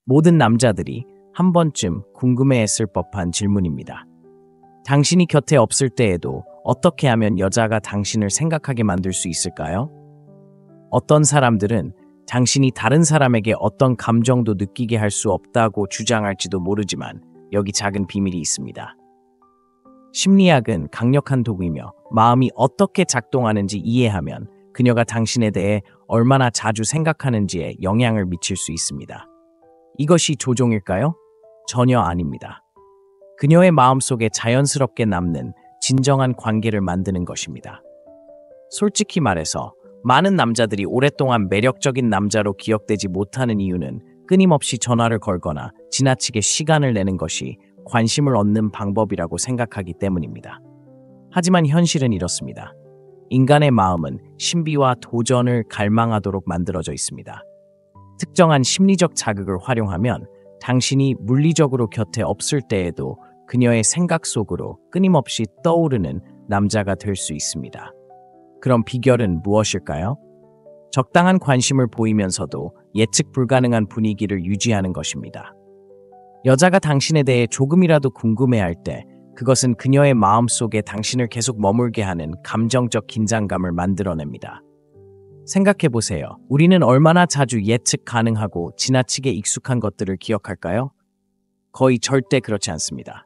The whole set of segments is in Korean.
모든 남자들이 한 번쯤 궁금해했을 법한 질문입니다. 당신이 곁에 없을 때에도 어떻게 하면 여자가 당신을 생각하게 만들 수 있을까요? 어떤 사람들은 당신이 다른 사람에게 어떤 감정도 느끼게 할 수 없다고 주장할지도 모르지만 여기 작은 비밀이 있습니다. 심리학은 강력한 도구이며 마음이 어떻게 작동하는지 이해하면 그녀가 당신에 대해 얼마나 자주 생각하는지에 영향을 미칠 수 있습니다. 이것이 조종일까요? 전혀 아닙니다. 그녀의 마음속에 자연스럽게 남는 진정한 관계를 만드는 것입니다. 솔직히 말해서 많은 남자들이 오랫동안 매력적인 남자로 기억되지 못하는 이유는 끊임없이 전화를 걸거나 지나치게 시간을 내는 것이 관심을 얻는 방법이라고 생각하기 때문입니다. 하지만 현실은 이렇습니다. 인간의 마음은 신비와 도전을 갈망하도록 만들어져 있습니다. 특정한 심리적 자극을 활용하면 당신이 물리적으로 곁에 없을 때에도 그녀의 생각 속으로 끊임없이 떠오르는 남자가 될 수 있습니다. 그럼 비결은 무엇일까요? 적당한 관심을 보이면서도 예측 불가능한 분위기를 유지하는 것입니다. 여자가 당신에 대해 조금이라도 궁금해할 때 그것은 그녀의 마음속에 당신을 계속 머물게 하는 감정적 긴장감을 만들어냅니다. 생각해보세요. 우리는 얼마나 자주 예측 가능하고 지나치게 익숙한 것들을 기억할까요? 거의 절대 그렇지 않습니다.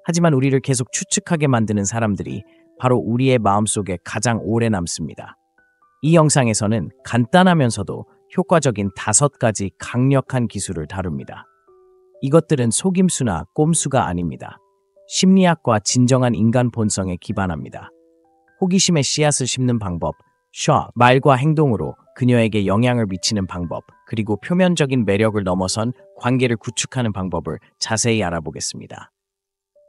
하지만 우리를 계속 추측하게 만드는 사람들이 바로 우리의 마음속에 가장 오래 남습니다. 이 영상에서는 간단하면서도 효과적인 5가지 강력한 기술을 다룹니다. 이것들은 속임수나 꼼수가 아닙니다. 심리학과 진정한 인간 본성에 기반합니다. 호기심의 씨앗을 심는 방법, 말과 행동으로 그녀에게 영향을 미치는 방법, 그리고 표면적인 매력을 넘어선 관계를 구축하는 방법을 자세히 알아보겠습니다.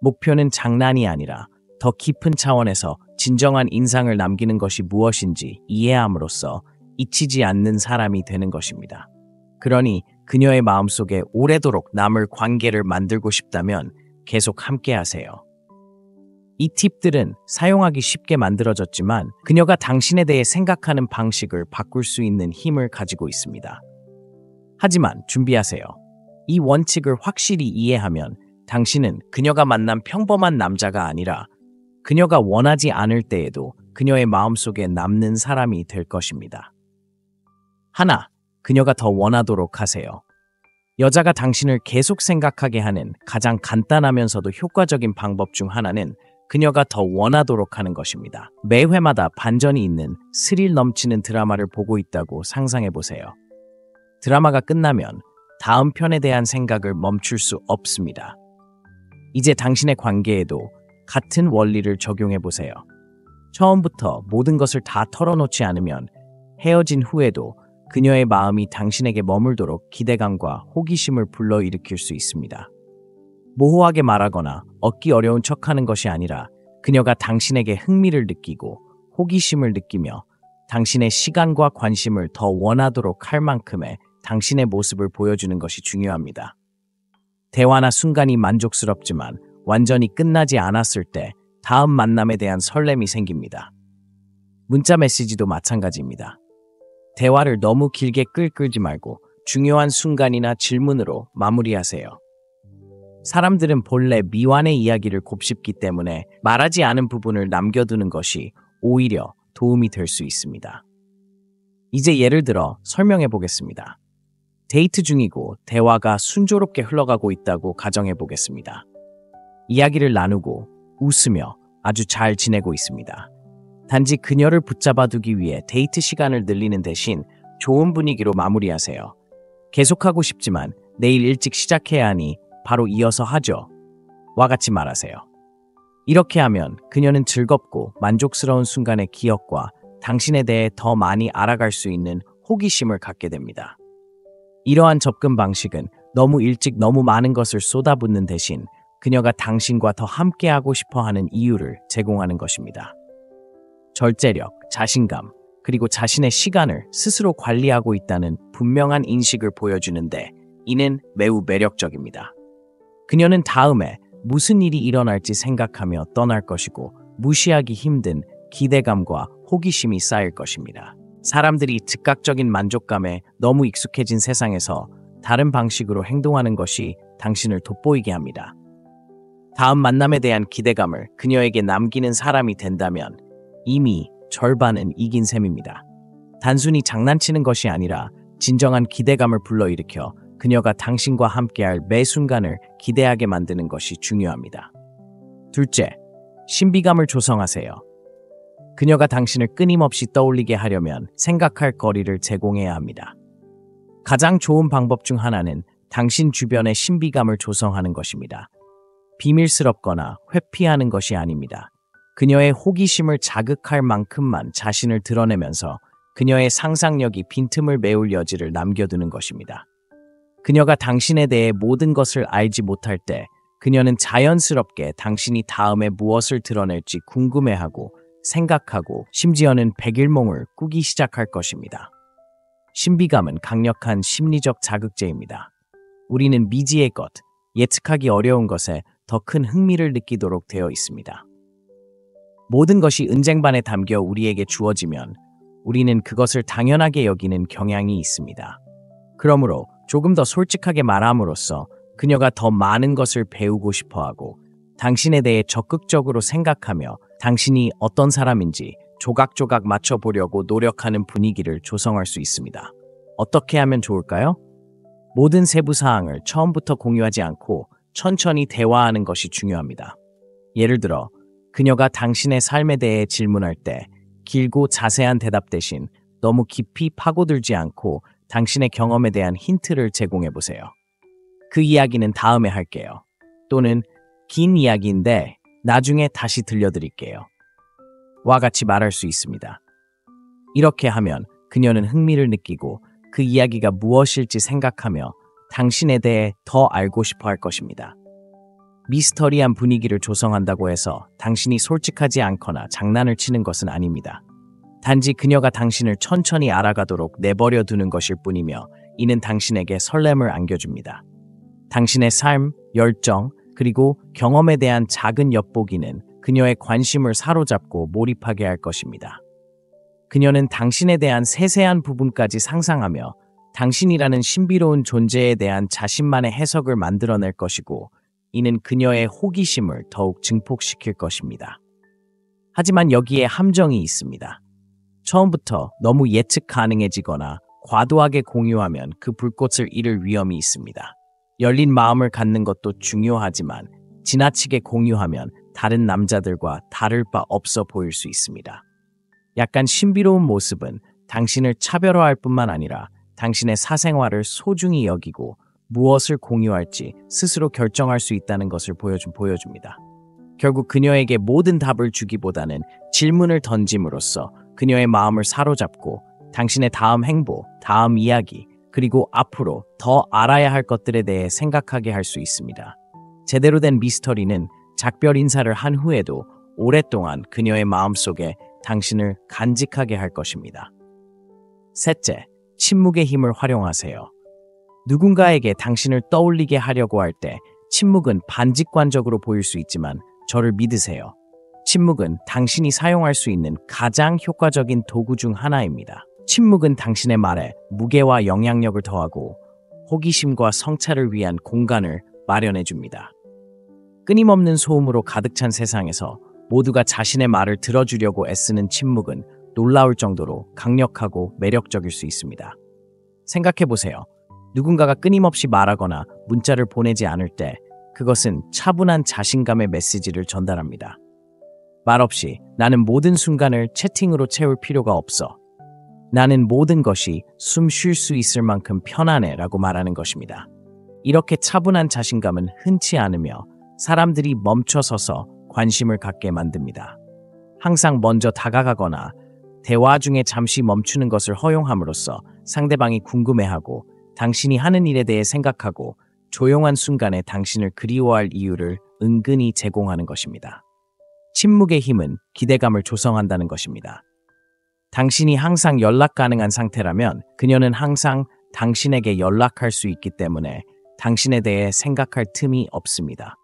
목표는 장난이 아니라 더 깊은 차원에서 진정한 인상을 남기는 것이 무엇인지 이해함으로써 잊히지 않는 사람이 되는 것입니다. 그러니 그녀의 마음속에 오래도록 남을 관계를 만들고 싶다면 계속 함께 하세요. 이 팁들은 사용하기 쉽게 만들어졌지만 그녀가 당신에 대해 생각하는 방식을 바꿀 수 있는 힘을 가지고 있습니다. 하지만 준비하세요. 이 원칙을 확실히 이해하면 당신은 그녀가 만난 평범한 남자가 아니라 그녀가 원하지 않을 때에도 그녀의 마음속에 남는 사람이 될 것입니다. 하나, 그녀가 더 원하도록 하세요. 여자가 당신을 계속 생각하게 하는 가장 간단하면서도 효과적인 방법 중 하나는 그녀가 더 원하도록 하는 것입니다. 매 회마다 반전이 있는 스릴 넘치는 드라마를 보고 있다고 상상해보세요. 드라마가 끝나면 다음 편에 대한 생각을 멈출 수 없습니다. 이제 당신의 관계에도 같은 원리를 적용해보세요. 처음부터 모든 것을 다 털어놓지 않으면 헤어진 후에도 그녀의 마음이 당신에게 머물도록 기대감과 호기심을 불러일으킬 수 있습니다. 모호하게 말하거나 얻기 어려운 척하는 것이 아니라 그녀가 당신에게 흥미를 느끼고 호기심을 느끼며 당신의 시간과 관심을 더 원하도록 할 만큼의 당신의 모습을 보여주는 것이 중요합니다. 대화나 순간이 만족스럽지만 완전히 끝나지 않았을 때 다음 만남에 대한 설렘이 생깁니다. 문자 메시지도 마찬가지입니다. 대화를 너무 길게 끌지 말고 중요한 순간이나 질문으로 마무리하세요. 사람들은 본래 미완의 이야기를 곱씹기 때문에 말하지 않은 부분을 남겨두는 것이 오히려 도움이 될 수 있습니다. 이제 예를 들어 설명해 보겠습니다. 데이트 중이고 대화가 순조롭게 흘러가고 있다고 가정해 보겠습니다. 이야기를 나누고 웃으며 아주 잘 지내고 있습니다. 단지 그녀를 붙잡아두기 위해 데이트 시간을 늘리는 대신 좋은 분위기로 마무리하세요. 계속하고 싶지만 내일 일찍 시작해야 하니 바로 이어서 하죠. 와 같이 말하세요. 이렇게 하면 그녀는 즐겁고 만족스러운 순간의 기억과 당신에 대해 더 많이 알아갈 수 있는 호기심을 갖게 됩니다. 이러한 접근 방식은 너무 일찍 너무 많은 것을 쏟아붓는 대신 그녀가 당신과 더 함께하고 싶어하는 이유를 제공하는 것입니다. 절제력, 자신감, 그리고 자신의 시간을 스스로 관리하고 있다는 분명한 인식을 보여주는데 이는 매우 매력적입니다. 그녀는 다음에 무슨 일이 일어날지 생각하며 떠날 것이고 무시하기 힘든 기대감과 호기심이 쌓일 것입니다. 사람들이 즉각적인 만족감에 너무 익숙해진 세상에서 다른 방식으로 행동하는 것이 당신을 돋보이게 합니다. 다음 만남에 대한 기대감을 그녀에게 남기는 사람이 된다면 이미 절반은 이긴 셈입니다. 단순히 장난치는 것이 아니라 진정한 기대감을 불러일으켜 그녀가 당신과 함께할 매 순간을 기대하게 만드는 것이 중요합니다. 둘째, 신비감을 조성하세요. 그녀가 당신을 끊임없이 떠올리게 하려면 생각할 거리를 제공해야 합니다. 가장 좋은 방법 중 하나는 당신 주변에 신비감을 조성하는 것입니다. 비밀스럽거나 회피하는 것이 아닙니다. 그녀의 호기심을 자극할 만큼만 자신을 드러내면서 그녀의 상상력이 빈틈을 메울 여지를 남겨두는 것입니다. 그녀가 당신에 대해 모든 것을 알지 못할 때 그녀는 자연스럽게 당신이 다음에 무엇을 드러낼지 궁금해하고 생각하고 심지어는 백일몽을 꾸기 시작할 것입니다. 신비감은 강력한 심리적 자극제입니다. 우리는 미지의 것, 예측하기 어려운 것에 더 큰 흥미를 느끼도록 되어 있습니다. 모든 것이 은쟁반에 담겨 우리에게 주어지면 우리는 그것을 당연하게 여기는 경향이 있습니다. 그러므로 조금 더 솔직하게 말함으로써 그녀가 더 많은 것을 배우고 싶어하고 당신에 대해 적극적으로 생각하며 당신이 어떤 사람인지 조각조각 맞춰보려고 노력하는 분위기를 조성할 수 있습니다. 어떻게 하면 좋을까요? 모든 세부 사항을 처음부터 공유하지 않고 천천히 대화하는 것이 중요합니다. 예를 들어, 그녀가 당신의 삶에 대해 질문할 때 길고 자세한 대답 대신 너무 깊이 파고들지 않고 당신의 경험에 대한 힌트를 제공해 보세요. 그 이야기는 다음에 할게요. 또는 긴 이야기인데 나중에 다시 들려드릴게요. 와 같이 말할 수 있습니다. 이렇게 하면 그녀는 흥미를 느끼고 그 이야기가 무엇일지 생각하며 당신에 대해 더 알고 싶어 할 것입니다. 미스터리한 분위기를 조성한다고 해서 당신이 솔직하지 않거나 장난을 치는 것은 아닙니다. 단지 그녀가 당신을 천천히 알아가도록 내버려 두는 것일 뿐이며 이는 당신에게 설렘을 안겨줍니다. 당신의 삶, 열정, 그리고 경험에 대한 작은 엿보기는 그녀의 관심을 사로잡고 몰입하게 할 것입니다. 그녀는 당신에 대한 세세한 부분까지 상상하며 당신이라는 신비로운 존재에 대한 자신만의 해석을 만들어낼 것이고 이는 그녀의 호기심을 더욱 증폭시킬 것입니다. 하지만 여기에 함정이 있습니다. 처음부터 너무 예측 가능해지거나 과도하게 공유하면 그 불꽃을 잃을 위험이 있습니다. 열린 마음을 갖는 것도 중요하지만 지나치게 공유하면 다른 남자들과 다를 바 없어 보일 수 있습니다. 약간 신비로운 모습은 당신을 차별화할 뿐만 아니라 당신의 사생활을 소중히 여기고 무엇을 공유할지 스스로 결정할 수 있다는 것을 보여줍니다. 결국 그녀에게 모든 답을 주기보다는 질문을 던짐으로써 그녀의 마음을 사로잡고 당신의 다음 행보, 다음 이야기, 그리고 앞으로 더 알아야 할 것들에 대해 생각하게 할 수 있습니다. 제대로 된 미스터리는 작별 인사를 한 후에도 오랫동안 그녀의 마음속에 당신을 간직하게 할 것입니다. 셋째, 침묵의 힘을 활용하세요. 누군가에게 당신을 떠올리게 하려고 할 때 침묵은 반직관적으로 보일 수 있지만 저를 믿으세요. 침묵은 당신이 사용할 수 있는 가장 효과적인 도구 중 하나입니다. 침묵은 당신의 말에 무게와 영향력을 더하고 호기심과 성찰을 위한 공간을 마련해 줍니다. 끊임없는 소음으로 가득 찬 세상에서 모두가 자신의 말을 들어주려고 애쓰는 침묵은 놀라울 정도로 강력하고 매력적일 수 있습니다. 생각해 보세요. 누군가가 끊임없이 말하거나 문자를 보내지 않을 때 그것은 차분한 자신감의 메시지를 전달합니다. 말없이 나는 모든 순간을 채팅으로 채울 필요가 없어. 나는 모든 것이 숨 쉴 수 있을 만큼 편안해 라고 말하는 것입니다. 이렇게 차분한 자신감은 흔치 않으며 사람들이 멈춰서서 관심을 갖게 만듭니다. 항상 먼저 다가가거나 대화 중에 잠시 멈추는 것을 허용함으로써 상대방이 궁금해하고 당신이 하는 일에 대해 생각하고 조용한 순간에 당신을 그리워할 이유를 은근히 제공하는 것입니다. 침묵의 힘은 기대감을 조성한다는 것입니다. 당신이 항상 연락 가능한 상태라면 그녀는 항상 당신에게 연락할 수 있기 때문에 당신에 대해 생각할 틈이 없습니다.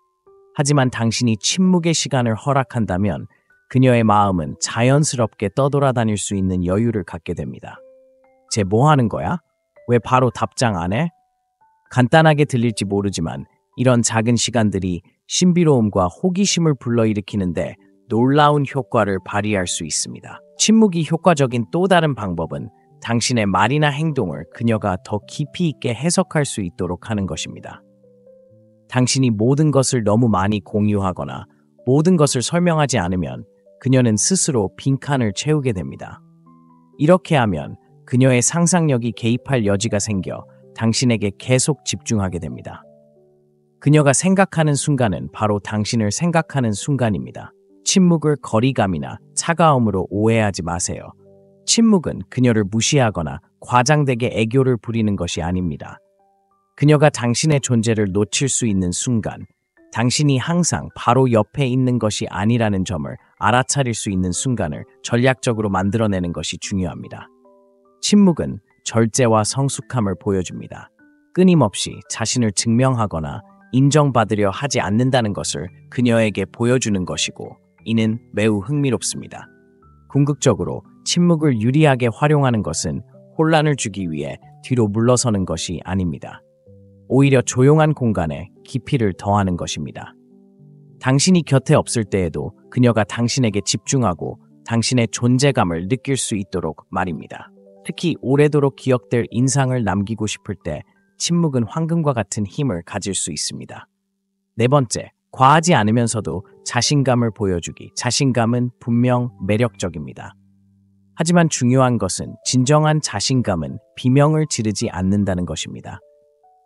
하지만 당신이 침묵의 시간을 허락한다면 그녀의 마음은 자연스럽게 떠돌아다닐 수 있는 여유를 갖게 됩니다. 쟤 뭐 하는 거야? 왜 바로 답장 안 해? 간단하게 들릴지 모르지만 이런 작은 시간들이 신비로움과 호기심을 불러일으키는데 놀라운 효과를 발휘할 수 있습니다. 침묵이 효과적인 또 다른 방법은 당신의 말이나 행동을 그녀가 더 깊이 있게 해석할 수 있도록 하는 것입니다. 당신이 모든 것을 너무 많이 공유하거나 모든 것을 설명하지 않으면 그녀는 스스로 빈칸을 채우게 됩니다. 이렇게 하면 그녀의 상상력이 개입할 여지가 생겨 당신에게 계속 집중하게 됩니다. 그녀가 생각하는 순간은 바로 당신을 생각하는 순간입니다. 침묵을 거리감이나 차가움으로 오해하지 마세요. 침묵은 그녀를 무시하거나 과장되게 애교를 부리는 것이 아닙니다. 그녀가 당신의 존재를 놓칠 수 있는 순간, 당신이 항상 바로 옆에 있는 것이 아니라는 점을 알아차릴 수 있는 순간을 전략적으로 만들어내는 것이 중요합니다. 침묵은 절제와 성숙함을 보여줍니다. 끊임없이 자신을 증명하거나 인정받으려 하지 않는다는 것을 그녀에게 보여주는 것이고, 이는 매우 흥미롭습니다. 궁극적으로 침묵을 유리하게 활용하는 것은 혼란을 주기 위해 뒤로 물러서는 것이 아닙니다. 오히려 조용한 공간에 깊이를 더하는 것입니다. 당신이 곁에 없을 때에도 그녀가 당신에게 집중하고 당신의 존재감을 느낄 수 있도록 말입니다. 특히 오래도록 기억될 인상을 남기고 싶을 때 침묵은 황금과 같은 힘을 가질 수 있습니다. 네 번째, 과하지 않으면서도 자신감을 보여주기. 자신감은 분명 매력적입니다. 하지만 중요한 것은 진정한 자신감은 비명을 지르지 않는다는 것입니다.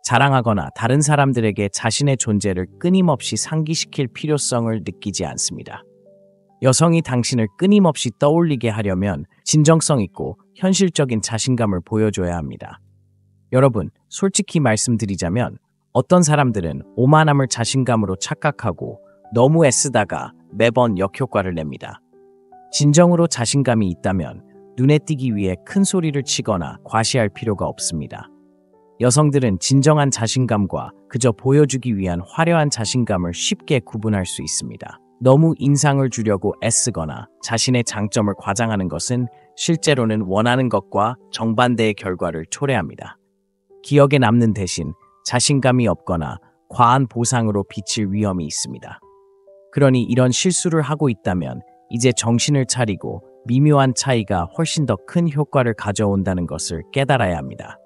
자랑하거나 다른 사람들에게 자신의 존재를 끊임없이 상기시킬 필요성을 느끼지 않습니다. 여성이 당신을 끊임없이 떠올리게 하려면 진정성 있고 현실적인 자신감을 보여줘야 합니다. 여러분, 솔직히 말씀드리자면 어떤 사람들은 오만함을 자신감으로 착각하고 너무 애쓰다가 매번 역효과를 냅니다. 진정으로 자신감이 있다면 눈에 띄기 위해 큰 소리를 치거나 과시할 필요가 없습니다. 여성들은 진정한 자신감과 그저 보여주기 위한 화려한 자신감을 쉽게 구분할 수 있습니다. 너무 인상을 주려고 애쓰거나 자신의 장점을 과장하는 것은 실제로는 원하는 것과 정반대의 결과를 초래합니다. 기억에 남는 대신 자신감이 없거나 과한 보상으로 비칠 위험이 있습니다. 그러니 이런 실수를 하고 있다면 이제 정신을 차리고 미묘한 차이가 훨씬 더 큰 효과를 가져온다는 것을 깨달아야 합니다.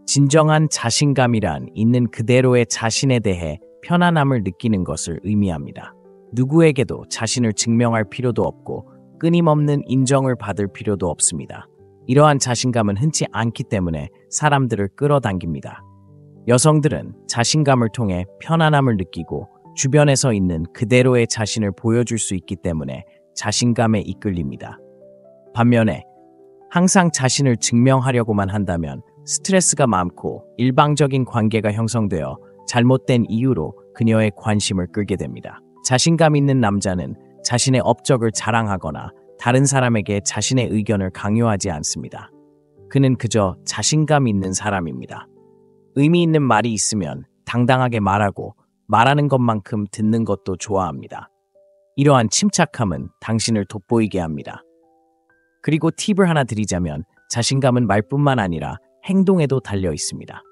진정한 자신감이란 있는 그대로의 자신에 대해 편안함을 느끼는 것을 의미합니다. 누구에게도 자신을 증명할 필요도 없고 끊임없는 인정을 받을 필요도 없습니다. 이러한 자신감은 흔치 않기 때문에 사람들을 끌어당깁니다. 여성들은 자신감을 통해 편안함을 느끼고 주변에서 있는 그대로의 자신을 보여줄 수 있기 때문에 자신감에 이끌립니다. 반면에 항상 자신을 증명하려고만 한다면 스트레스가 많고 일방적인 관계가 형성되어 잘못된 이유로 그녀의 관심을 끌게 됩니다. 자신감 있는 남자는 자신의 업적을 자랑하거나 다른 사람에게 자신의 의견을 강요하지 않습니다. 그는 그저 자신감 있는 사람입니다. 의미 있는 말이 있으면 당당하게 말하고 말하는 것만큼 듣는 것도 좋아합니다. 이러한 침착함은 당신을 돋보이게 합니다. 그리고 팁을 하나 드리자면 자신감은 말뿐만 아니라 행동에도 달려 있습니다.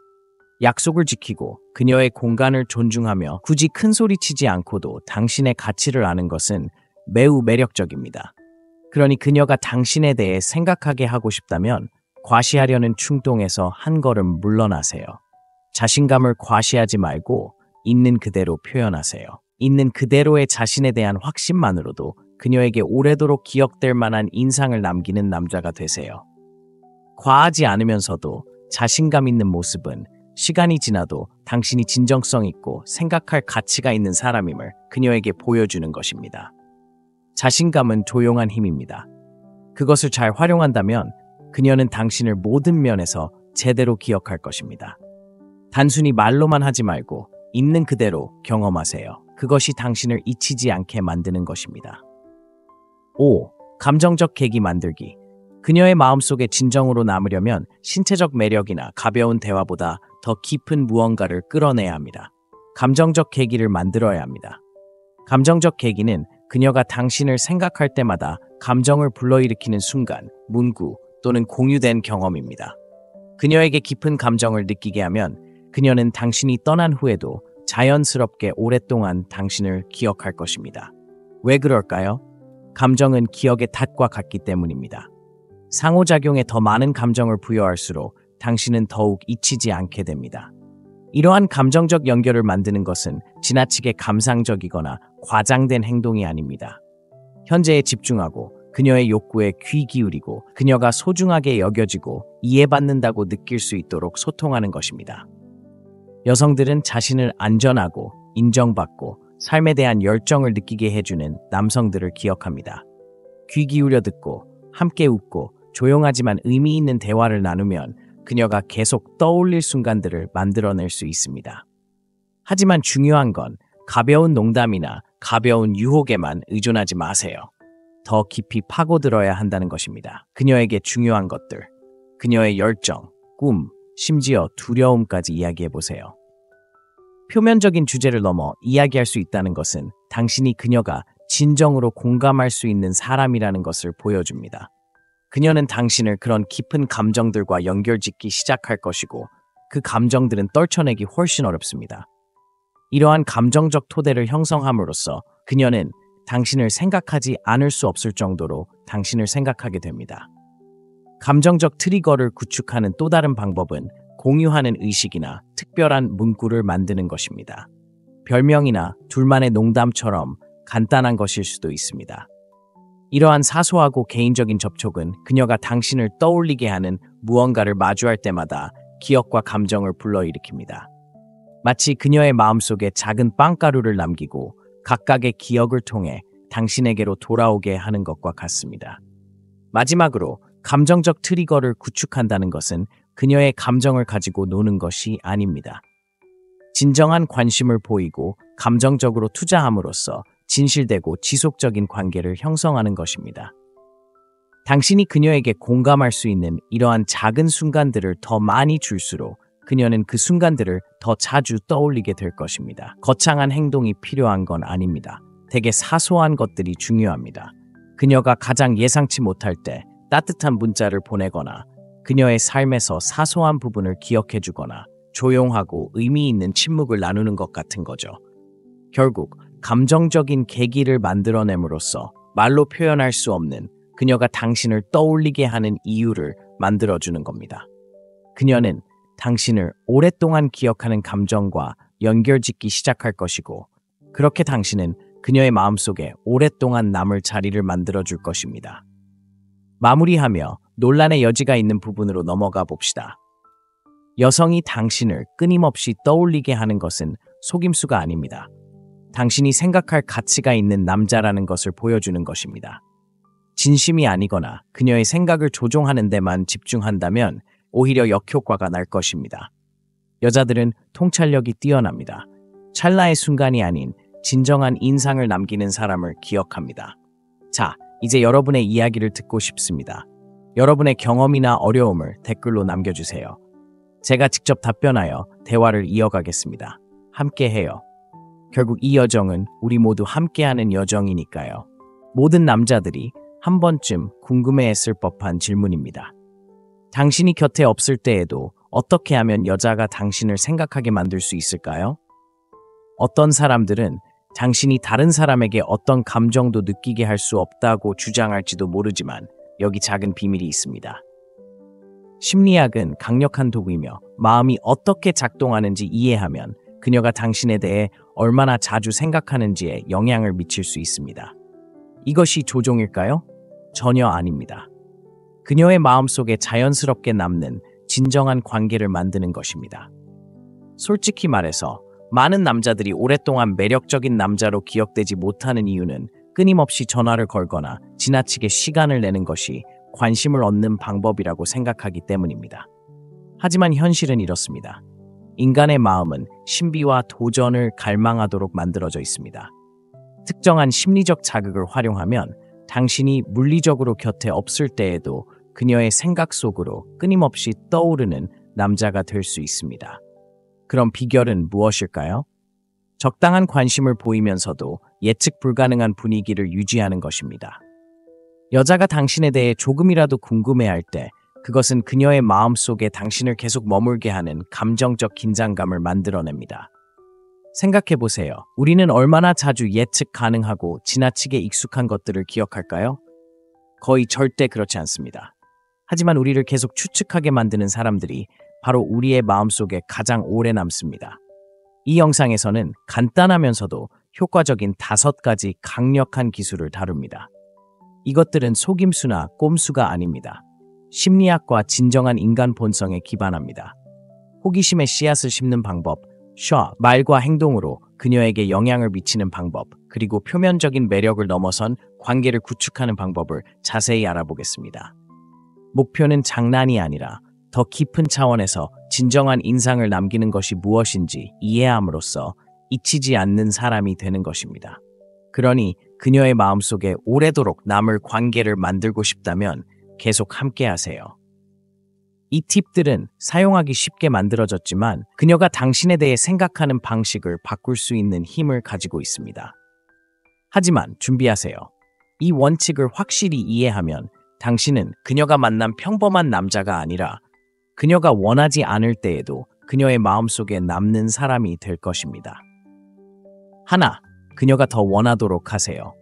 약속을 지키고 그녀의 공간을 존중하며 굳이 큰 소리치지 않고도 당신의 가치를 아는 것은 매우 매력적입니다. 그러니 그녀가 당신에 대해 생각하게 하고 싶다면 과시하려는 충동에서 한 걸음 물러나세요. 자신감을 과시하지 말고 있는 그대로 표현하세요. 있는 그대로의 자신에 대한 확신만으로도 그녀에게 오래도록 기억될 만한 인상을 남기는 남자가 되세요. 과하지 않으면서도 자신감 있는 모습은 시간이 지나도 당신이 진정성 있고 생각할 가치가 있는 사람임을 그녀에게 보여주는 것입니다. 자신감은 조용한 힘입니다. 그것을 잘 활용한다면 그녀는 당신을 모든 면에서 제대로 기억할 것입니다. 단순히 말로만 하지 말고 있는 그대로 경험하세요. 그것이 당신을 잊히지 않게 만드는 것입니다. 5. 감정적 계기 만들기. 그녀의 마음속에 진정으로 남으려면 신체적 매력이나 가벼운 대화보다 더 깊은 무언가를 끌어내야 합니다. 감정적 계기를 만들어야 합니다. 감정적 계기는 그녀가 당신을 생각할 때마다 감정을 불러일으키는 순간, 문구 또는 공유된 경험입니다. 그녀에게 깊은 감정을 느끼게 하면 그녀는 당신이 떠난 후에도 자연스럽게 오랫동안 당신을 기억할 것입니다. 왜 그럴까요? 감정은 기억의 탓과 같기 때문입니다. 상호작용에 더 많은 감정을 부여할수록 당신은 더욱 잊히지 않게 됩니다. 이러한 감정적 연결을 만드는 것은 지나치게 감상적이거나 과장된 행동이 아닙니다. 현재에 집중하고 그녀의 욕구에 귀 기울이고 그녀가 소중하게 여겨지고 이해받는다고 느낄 수 있도록 소통하는 것입니다. 여성들은 자신을 안전하고 인정받고 삶에 대한 열정을 느끼게 해주는 남성들을 기억합니다. 귀 기울여 듣고 함께 웃고 조용하지만 의미 있는 대화를 나누면 그녀가 계속 떠올릴 순간들을 만들어낼 수 있습니다. 하지만 중요한 건 가벼운 농담이나 가벼운 유혹에만 의존하지 마세요. 더 깊이 파고들어야 한다는 것입니다. 그녀에게 중요한 것들, 그녀의 열정, 꿈, 심지어 두려움까지 이야기해보세요. 표면적인 주제를 넘어 이야기할 수 있다는 것은 당신이 그녀가 진정으로 공감할 수 있는 사람이라는 것을 보여줍니다. 그녀는 당신을 그런 깊은 감정들과 연결짓기 시작할 것이고 그 감정들은 떨쳐내기 훨씬 어렵습니다. 이러한 감정적 토대를 형성함으로써 그녀는 당신을 생각하지 않을 수 없을 정도로 당신을 생각하게 됩니다. 감정적 트리거를 구축하는 또 다른 방법은 공유하는 의식이나 특별한 문구를 만드는 것입니다. 별명이나 둘만의 농담처럼 간단한 것일 수도 있습니다. 이러한 사소하고 개인적인 접촉은 그녀가 당신을 떠올리게 하는 무언가를 마주할 때마다 기억과 감정을 불러일으킵니다. 마치 그녀의 마음속에 작은 빵가루를 남기고 각각의 기억을 통해 당신에게로 돌아오게 하는 것과 같습니다. 마지막으로 감정적 트리거를 구축한다는 것은 그녀의 감정을 가지고 노는 것이 아닙니다. 진정한 관심을 보이고 감정적으로 투자함으로써 진실되고 지속적인 관계를 형성하는 것입니다. 당신이 그녀에게 공감할 수 있는 이러한 작은 순간들을 더 많이 줄수록 그녀는 그 순간들을 더 자주 떠올리게 될 것입니다. 거창한 행동이 필요한 건 아닙니다. 되게 사소한 것들이 중요합니다. 그녀가 가장 예상치 못할 때 따뜻한 문자를 보내거나 그녀의 삶에서 사소한 부분을 기억해주거나 조용하고 의미 있는 침묵을 나누는 것 같은 거죠. 결국 감정적인 계기를 만들어냄으로써 말로 표현할 수 없는 그녀가 당신을 떠올리게 하는 이유를 만들어주는 겁니다. 그녀는 당신을 오랫동안 기억하는 감정과 연결짓기 시작할 것이고 그렇게 당신은 그녀의 마음속에 오랫동안 남을 자리를 만들어줄 것입니다. 마무리하며 논란의 여지가 있는 부분으로 넘어가 봅시다. 여성이 당신을 끊임없이 떠올리게 하는 것은 속임수가 아닙니다. 당신이 생각할 가치가 있는 남자라는 것을 보여주는 것입니다. 진심이 아니거나 그녀의 생각을 조종하는 데만 집중한다면 오히려 역효과가 날 것입니다. 여자들은 통찰력이 뛰어납니다. 찰나의 순간이 아닌 진정한 인상을 남기는 사람을 기억합니다. 자, 이제 여러분의 이야기를 듣고 싶습니다. 여러분의 경험이나 어려움을 댓글로 남겨주세요. 제가 직접 답변하여 대화를 이어가겠습니다. 함께해요. 결국 이 여정은 우리 모두 함께하는 여정이니까요. 모든 남자들이 한 번쯤 궁금해했을 법한 질문입니다. 당신이 곁에 없을 때에도 어떻게 하면 여자가 당신을 생각하게 만들 수 있을까요? 어떤 사람들은 당신이 다른 사람에게 어떤 감정도 느끼게 할 수 없다고 주장할지도 모르지만 여기 작은 비밀이 있습니다. 심리학은 강력한 도구이며 마음이 어떻게 작동하는지 이해하면 그녀가 당신에 대해 얼마나 자주 생각하는지에 영향을 미칠 수 있습니다. 이것이 조종일까요? 전혀 아닙니다. 그녀의 마음속에 자연스럽게 남는 진정한 관계를 만드는 것입니다. 솔직히 말해서 많은 남자들이 오랫동안 매력적인 남자로 기억되지 못하는 이유는 끊임없이 전화를 걸거나 지나치게 시간을 내는 것이 관심을 얻는 방법이라고 생각하기 때문입니다. 하지만 현실은 이렇습니다. 인간의 마음은 신비와 도전을 갈망하도록 만들어져 있습니다. 특정한 심리적 자극을 활용하면 당신이 물리적으로 곁에 없을 때에도 그녀의 생각 속으로 끊임없이 떠오르는 남자가 될 수 있습니다. 그럼 비결은 무엇일까요? 적당한 관심을 보이면서도 예측 불가능한 분위기를 유지하는 것입니다. 여자가 당신에 대해 조금이라도 궁금해할 때 그것은 그녀의 마음속에 당신을 계속 머물게 하는 감정적 긴장감을 만들어냅니다. 생각해보세요. 우리는 얼마나 자주 예측 가능하고 지나치게 익숙한 것들을 기억할까요? 거의 절대 그렇지 않습니다. 하지만 우리를 계속 추측하게 만드는 사람들이 바로 우리의 마음속에 가장 오래 남습니다. 이 영상에서는 간단하면서도 효과적인 5가지 강력한 기술을 다룹니다. 이것들은 속임수나 꼼수가 아닙니다. 심리학과 진정한 인간 본성에 기반합니다. 호기심의 씨앗을 심는 방법, 말과 행동으로 그녀에게 영향을 미치는 방법, 그리고 표면적인 매력을 넘어선 관계를 구축하는 방법을 자세히 알아보겠습니다. 목표는 장난이 아니라 더 깊은 차원에서 진정한 인상을 남기는 것이 무엇인지 이해함으로써 잊히지 않는 사람이 되는 것입니다. 그러니 그녀의 마음속에 오래도록 남을 관계를 만들고 싶다면 계속 함께하세요. 이 팁들은 사용하기 쉽게 만들어졌지만 그녀가 당신에 대해 생각하는 방식을 바꿀 수 있는 힘을 가지고 있습니다. 하지만 준비하세요. 이 원칙을 확실히 이해하면 당신은 그녀가 만난 평범한 남자가 아니라 그녀가 원하지 않을 때에도 그녀의 마음속에 남는 사람이 될 것입니다. 하나, 그녀가 더 원하도록 하세요.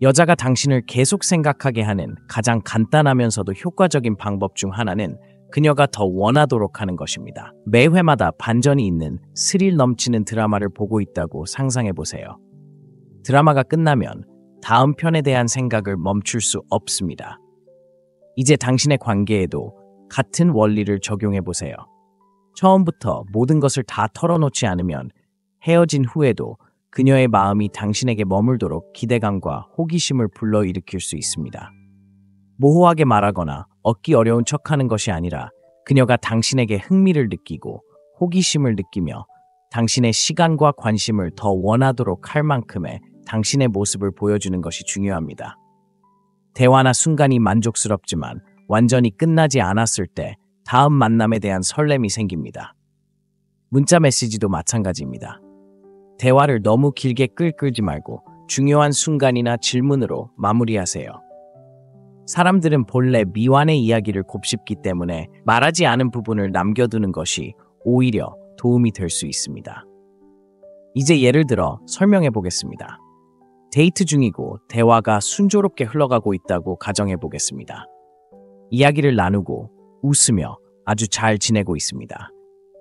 여자가 당신을 계속 생각하게 하는 가장 간단하면서도 효과적인 방법 중 하나는 그녀가 더 원하도록 하는 것입니다. 매 회마다 반전이 있는 스릴 넘치는 드라마를 보고 있다고 상상해보세요. 드라마가 끝나면 다음 편에 대한 생각을 멈출 수 없습니다. 이제 당신의 관계에도 같은 원리를 적용해보세요. 처음부터 모든 것을 다 털어놓지 않으면 헤어진 후에도 그녀의 마음이 당신에게 머물도록 기대감과 호기심을 불러일으킬 수 있습니다. 모호하게 말하거나 얻기 어려운 척하는 것이 아니라 그녀가 당신에게 흥미를 느끼고 호기심을 느끼며 당신의 시간과 관심을 더 원하도록 할 만큼의 당신의 모습을 보여주는 것이 중요합니다. 대화나 순간이 만족스럽지만 완전히 끝나지 않았을 때 다음 만남에 대한 설렘이 생깁니다. 문자 메시지도 마찬가지입니다. 대화를 너무 길게 끌지 말고 중요한 순간이나 질문으로 마무리하세요. 사람들은 본래 미완의 이야기를 곱씹기 때문에 말하지 않은 부분을 남겨두는 것이 오히려 도움이 될 수 있습니다. 이제 예를 들어 설명해 보겠습니다. 데이트 중이고 대화가 순조롭게 흘러가고 있다고 가정해 보겠습니다. 이야기를 나누고 웃으며 아주 잘 지내고 있습니다.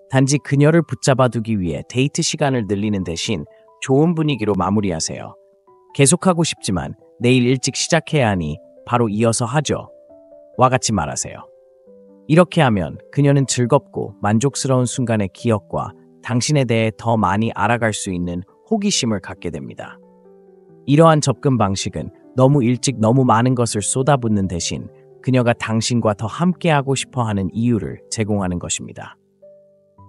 단지 그녀를 붙잡아두기 위해 데이트 시간을 늘리는 대신 좋은 분위기로 마무리하세요. 계속하고 싶지만 내일 일찍 시작해야 하니 바로 이어서 하죠. 와 같이 말하세요. 이렇게 하면 그녀는 즐겁고 만족스러운 순간의 기억과 당신에 대해 더 많이 알아갈 수 있는 호기심을 갖게 됩니다. 이러한 접근 방식은 너무 일찍 너무 많은 것을 쏟아붓는 대신 그녀가 당신과 더 함께하고 싶어하는 이유를 제공하는 것입니다.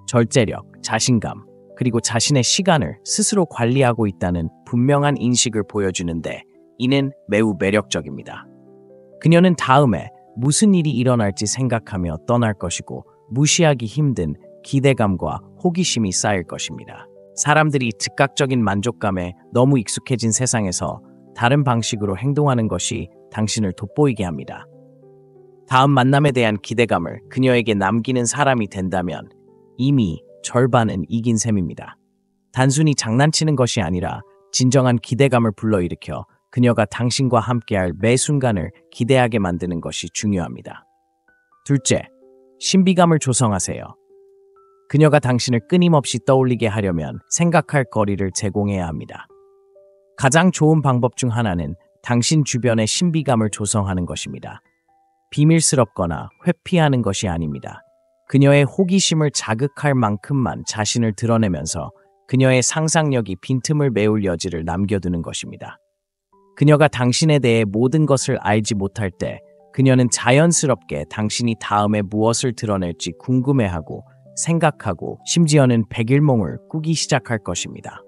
절제력, 자신감, 그리고 자신의 시간을 스스로 관리하고 있다는 분명한 인식을 보여주는데 이는 매우 매력적입니다. 그녀는 다음에 무슨 일이 일어날지 생각하며 떠날 것이고 무시하기 힘든 기대감과 호기심이 쌓일 것입니다. 사람들이 즉각적인 만족감에 너무 익숙해진 세상에서 다른 방식으로 행동하는 것이 당신을 돋보이게 합니다. 다음 만남에 대한 기대감을 그녀에게 남기는 사람이 된다면 이미 절반은 이긴 셈입니다. 단순히 장난치는 것이 아니라 진정한 기대감을 불러일으켜 그녀가 당신과 함께할 매 순간을 기대하게 만드는 것이 중요합니다. 둘째, 신비감을 조성하세요. 그녀가 당신을 끊임없이 떠올리게 하려면 생각할 거리를 제공해야 합니다. 가장 좋은 방법 중 하나는 당신 주변의 신비감을 조성하는 것입니다. 비밀스럽거나 회피하는 것이 아닙니다. 그녀의 호기심을 자극할 만큼만 자신을 드러내면서 그녀의 상상력이 빈틈을 메울 여지를 남겨두는 것입니다. 그녀가 당신에 대해 모든 것을 알지 못할 때 그녀는 자연스럽게 당신이 다음에 무엇을 드러낼지 궁금해하고 생각하고 심지어는 백일몽을 꾸기 시작할 것입니다.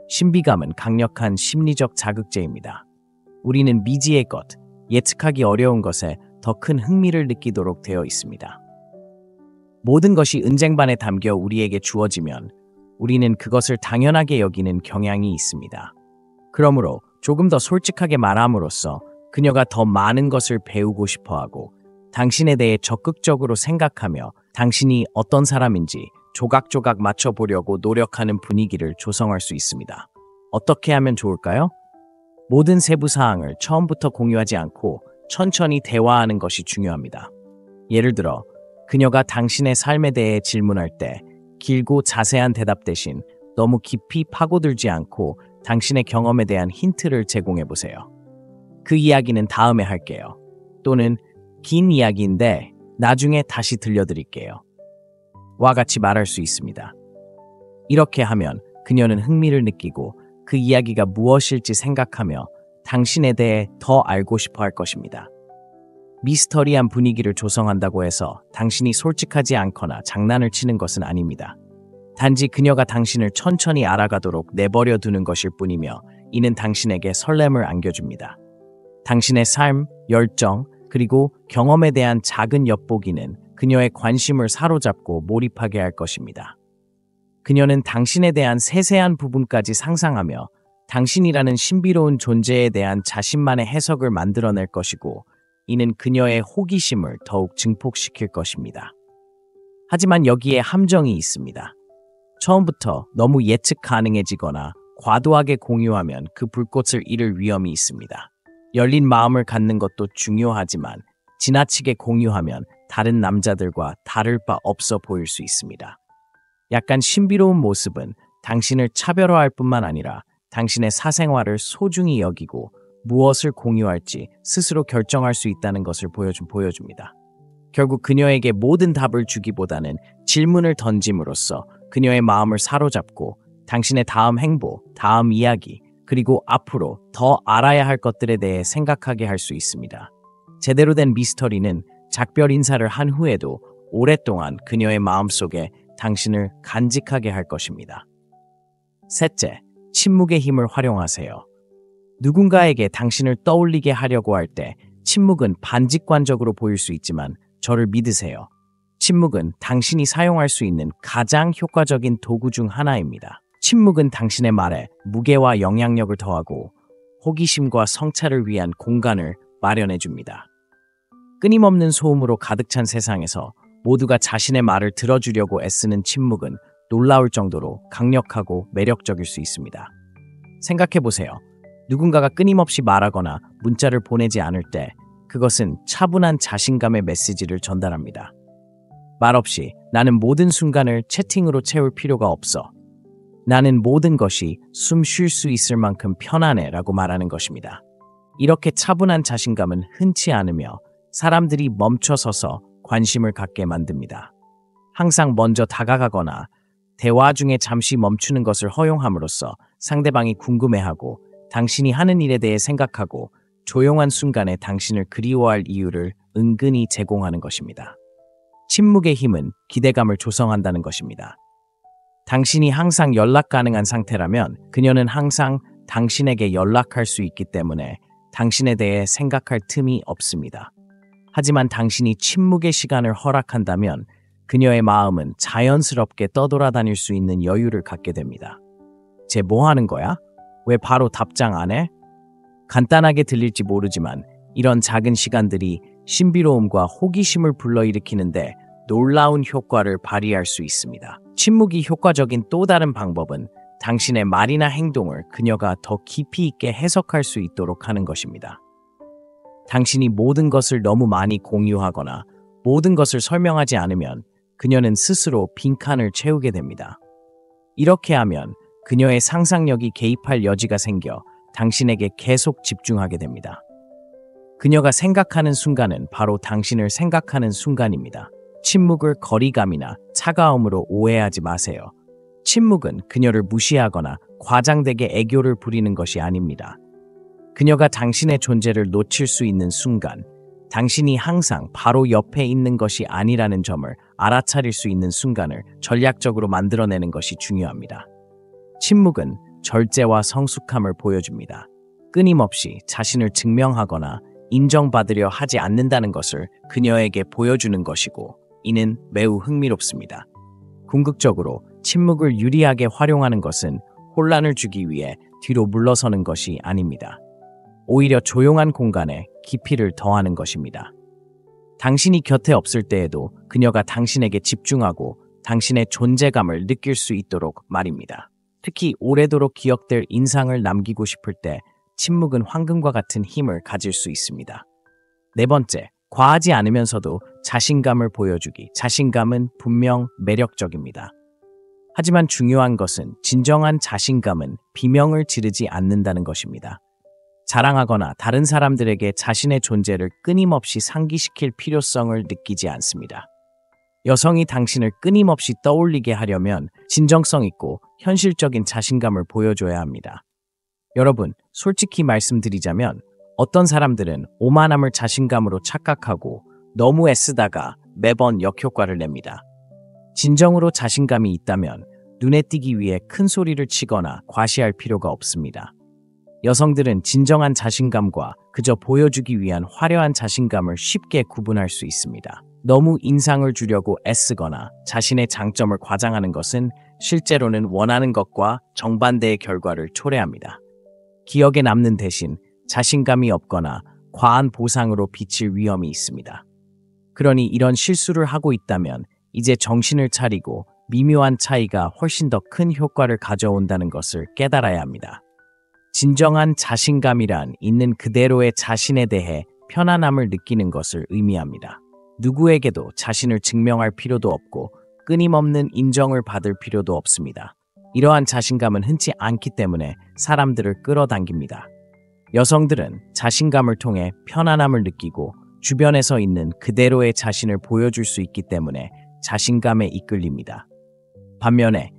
신비감은 강력한 심리적 자극제입니다. 우리는 미지의 것, 예측하기 어려운 것에 더 큰 흥미를 느끼도록 되어 있습니다. 모든 것이 은쟁반에 담겨 우리에게 주어지면 우리는 그것을 당연하게 여기는 경향이 있습니다. 그러므로 조금 더 솔직하게 말함으로써 그녀가 더 많은 것을 배우고 싶어하고 당신에 대해 적극적으로 생각하며 당신이 어떤 사람인지 조각조각 맞춰보려고 노력하는 분위기를 조성할 수 있습니다. 어떻게 하면 좋을까요? 모든 세부 사항을 처음부터 공유하지 않고 천천히 대화하는 것이 중요합니다. 예를 들어, 그녀가 당신의 삶에 대해 질문할 때 길고 자세한 대답 대신 너무 깊이 파고들지 않고 당신의 경험에 대한 힌트를 제공해 보세요. 그 이야기는 다음에 할게요. 또는 긴 이야기인데 나중에 다시 들려드릴게요. 와 같이 말할 수 있습니다. 이렇게 하면 그녀는 흥미를 느끼고 그 이야기가 무엇일지 생각하며 당신에 대해 더 알고 싶어 할 것입니다. 미스터리한 분위기를 조성한다고 해서 당신이 솔직하지 않거나 장난을 치는 것은 아닙니다. 단지 그녀가 당신을 천천히 알아가도록 내버려 두는 것일 뿐이며 이는 당신에게 설렘을 안겨줍니다. 당신의 삶, 열정, 그리고 경험에 대한 작은 엿보기는 그녀의 관심을 사로잡고 몰입하게 할 것입니다. 그녀는 당신에 대한 세세한 부분까지 상상하며 당신이라는 신비로운 존재에 대한 자신만의 해석을 만들어낼 것이고 이는 그녀의 호기심을 더욱 증폭시킬 것입니다. 하지만 여기에 함정이 있습니다. 처음부터 너무 예측 가능해지거나 과도하게 공유하면 그 불꽃을 잃을 위험이 있습니다. 열린 마음을 갖는 것도 중요하지만 지나치게 공유하면 다른 남자들과 다를 바 없어 보일 수 있습니다. 약간 신비로운 모습은 당신을 차별화할 뿐만 아니라 당신의 사생활을 소중히 여기고 무엇을 공유할지 스스로 결정할 수 있다는 것을 보여줍니다. 결국 그녀에게 모든 답을 주기보다는 질문을 던짐으로써 그녀의 마음을 사로잡고 당신의 다음 행보, 다음 이야기, 그리고 앞으로 더 알아야 할 것들에 대해 생각하게 할 수 있습니다. 제대로 된 미스터리는 작별 인사를 한 후에도 오랫동안 그녀의 마음속에 당신을 간직하게 할 것입니다. 셋째, 침묵의 힘을 활용하세요. 누군가에게 당신을 떠올리게 하려고 할 때 침묵은 반직관적으로 보일 수 있지만 저를 믿으세요. 침묵은 당신이 사용할 수 있는 가장 효과적인 도구 중 하나입니다. 침묵은 당신의 말에 무게와 영향력을 더하고 호기심과 성찰을 위한 공간을 마련해 줍니다. 끊임없는 소음으로 가득 찬 세상에서 모두가 자신의 말을 들어주려고 애쓰는 침묵은 놀라울 정도로 강력하고 매력적일 수 있습니다. 생각해 보세요. 누군가가 끊임없이 말하거나 문자를 보내지 않을 때 그것은 차분한 자신감의 메시지를 전달합니다. 말없이 나는 모든 순간을 채팅으로 채울 필요가 없어. 나는 모든 것이 숨 쉴 수 있을 만큼 편안해 라고 말하는 것입니다. 이렇게 차분한 자신감은 흔치 않으며 사람들이 멈춰서서 관심을 갖게 만듭니다. 항상 먼저 다가가거나 대화 중에 잠시 멈추는 것을 허용함으로써 상대방이 궁금해하고 당신이 하는 일에 대해 생각하고 조용한 순간에 당신을 그리워할 이유를 은근히 제공하는 것입니다. 침묵의 힘은 기대감을 조성한다는 것입니다. 당신이 항상 연락 가능한 상태라면 그녀는 항상 당신에게 연락할 수 있기 때문에 당신에 대해 생각할 틈이 없습니다. 하지만 당신이 침묵의 시간을 허락한다면 그녀의 마음은 자연스럽게 떠돌아다닐 수 있는 여유를 갖게 됩니다. 쟤 뭐 하는 거야? 왜 바로 답장 안 해? 간단하게 들릴지 모르지만 이런 작은 시간들이 신비로움과 호기심을 불러일으키는데 놀라운 효과를 발휘할 수 있습니다. 침묵이 효과적인 또 다른 방법은 당신의 말이나 행동을 그녀가 더 깊이 있게 해석할 수 있도록 하는 것입니다. 당신이 모든 것을 너무 많이 공유하거나 모든 것을 설명하지 않으면 그녀는 스스로 빈칸을 채우게 됩니다. 이렇게 하면 그녀의 상상력이 개입할 여지가 생겨 당신에게 계속 집중하게 됩니다. 그녀가 생각하는 순간은 바로 당신을 생각하는 순간입니다. 침묵을 거리감이나 차가움으로 오해하지 마세요. 침묵은 그녀를 무시하거나 과장되게 애교를 부리는 것이 아닙니다. 그녀가 당신의 존재를 놓칠 수 있는 순간, 당신이 항상 바로 옆에 있는 것이 아니라는 점을 알아차릴 수 있는 순간을 전략적으로 만들어내는 것이 중요합니다. 침묵은 절제와 성숙함을 보여줍니다. 끊임없이 자신을 증명하거나 인정받으려 하지 않는다는 것을 그녀에게 보여주는 것이고, 이는 매우 흥미롭습니다. 궁극적으로 침묵을 유리하게 활용하는 것은 혼란을 주기 위해 뒤로 물러서는 것이 아닙니다. 오히려 조용한 공간에 깊이를 더하는 것입니다. 당신이 곁에 없을 때에도 그녀가 당신에게 집중하고 당신의 존재감을 느낄 수 있도록 말입니다. 특히 오래도록 기억될 인상을 남기고 싶을 때 침묵은 황금과 같은 힘을 가질 수 있습니다. 네 번째, 과하지 않으면서도 자신감을 보여주기. 자신감은 분명 매력적입니다. 하지만 중요한 것은 진정한 자신감은 비명을 지르지 않는다는 것입니다. 자랑하거나 다른 사람들에게 자신의 존재를 끊임없이 상기시킬 필요성을 느끼지 않습니다. 여성이 당신을 끊임없이 떠올리게 하려면 진정성 있고 현실적인 자신감을 보여줘야 합니다. 여러분, 솔직히 말씀드리자면 어떤 사람들은 오만함을 자신감으로 착각하고 너무 애쓰다가 매번 역효과를 냅니다. 진정으로 자신감이 있다면 눈에 띄기 위해 큰 소리를 치거나 과시할 필요가 없습니다. 여성들은 진정한 자신감과 그저 보여주기 위한 화려한 자신감을 쉽게 구분할 수 있습니다. 너무 인상을 주려고 애쓰거나 자신의 장점을 과장하는 것은 실제로는 원하는 것과 정반대의 결과를 초래합니다. 기억에 남는 대신 자신감이 없거나 과한 보상으로 비칠 위험이 있습니다. 그러니 이런 실수를 하고 있다면 이제 정신을 차리고 미묘한 차이가 훨씬 더 큰 효과를 가져온다는 것을 깨달아야 합니다. 진정한 자신감이란 있는 그대로의 자신에 대해 편안함을 느끼는 것을 의미합니다. 누구에게도 자신을 증명할 필요도 없고 끊임없는 인정을 받을 필요도 없습니다. 이러한 자신감은 흔치 않기 때문에 사람들을 끌어당깁니다. 여성들은 자신감을 통해 편안함을 느끼고 주변에서 있는 그대로의 자신을 보여줄 수 있기 때문에 자신감에 이끌립니다. 반면에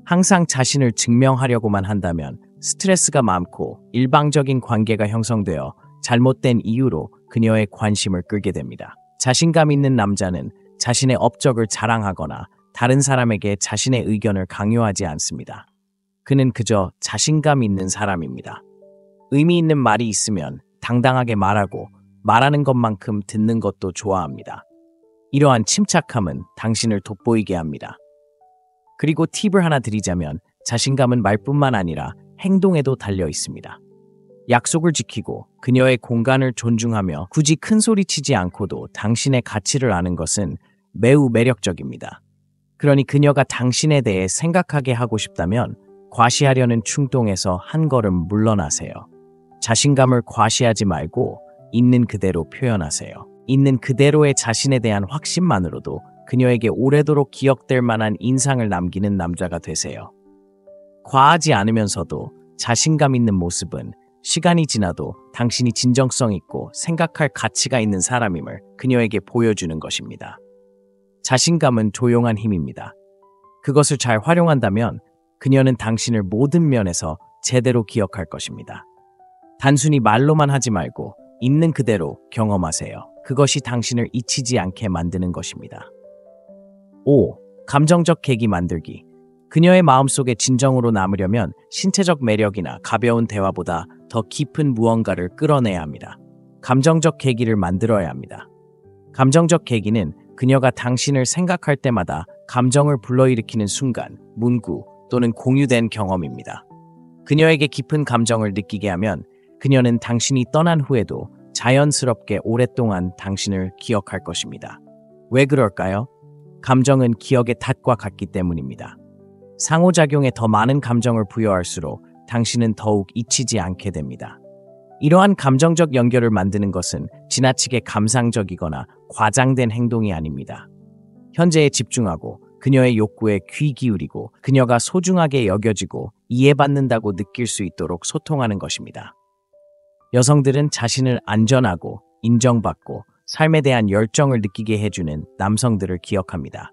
항상 자신을 증명하려고만 한다면 스트레스가 많고 일방적인 관계가 형성되어 잘못된 이유로 그녀의 관심을 끌게 됩니다. 자신감 있는 남자는 자신의 업적을 자랑하거나 다른 사람에게 자신의 의견을 강요하지 않습니다. 그는 그저 자신감 있는 사람입니다. 의미 있는 말이 있으면 당당하게 말하고 말하는 것만큼 듣는 것도 좋아합니다. 이러한 침착함은 당신을 돋보이게 합니다. 그리고 팁을 하나 드리자면 자신감은 말뿐만 아니라 행동에도 달려 있습니다. 약속을 지키고 그녀의 공간을 존중하며 굳이 큰 소리치지 않고도 당신의 가치를 아는 것은 매우 매력적입니다. 그러니 그녀가 당신에 대해 생각하게 하고 싶다면 과시하려는 충동에서 한 걸음 물러나세요. 자신감을 과시하지 말고 있는 그대로 표현하세요. 있는 그대로의 자신에 대한 확신만으로도 그녀에게 오래도록 기억될 만한 인상을 남기는 남자가 되세요. 과하지 않으면서도 자신감 있는 모습은 시간이 지나도 당신이 진정성 있고 생각할 가치가 있는 사람임을 그녀에게 보여주는 것입니다. 자신감은 조용한 힘입니다. 그것을 잘 활용한다면 그녀는 당신을 모든 면에서 제대로 기억할 것입니다. 단순히 말로만 하지 말고 있는 그대로 경험하세요. 그것이 당신을 잊히지 않게 만드는 것입니다. 5. 감정적 계기 만들기. 그녀의 마음속에 진정으로 남으려면 신체적 매력이나 가벼운 대화보다 더 깊은 무언가를 끌어내야 합니다. 감정적 계기를 만들어야 합니다. 감정적 계기는 그녀가 당신을 생각할 때마다 감정을 불러일으키는 순간, 문구 또는 공유된 경험입니다. 그녀에게 깊은 감정을 느끼게 하면 그녀는 당신이 떠난 후에도 자연스럽게 오랫동안 당신을 기억할 것입니다. 왜 그럴까요? 감정은 기억의 탓과 같기 때문입니다. 상호작용에 더 많은 감정을 부여할수록 당신은 더욱 잊히지 않게 됩니다. 이러한 감정적 연결을 만드는 것은 지나치게 감상적이거나 과장된 행동이 아닙니다. 현재에 집중하고 그녀의 욕구에 귀 기울이고 그녀가 소중하게 여겨지고 이해받는다고 느낄 수 있도록 소통하는 것입니다. 여성들은 자신을 안전하고 인정받고 삶에 대한 열정을 느끼게 해주는 남성들을 기억합니다.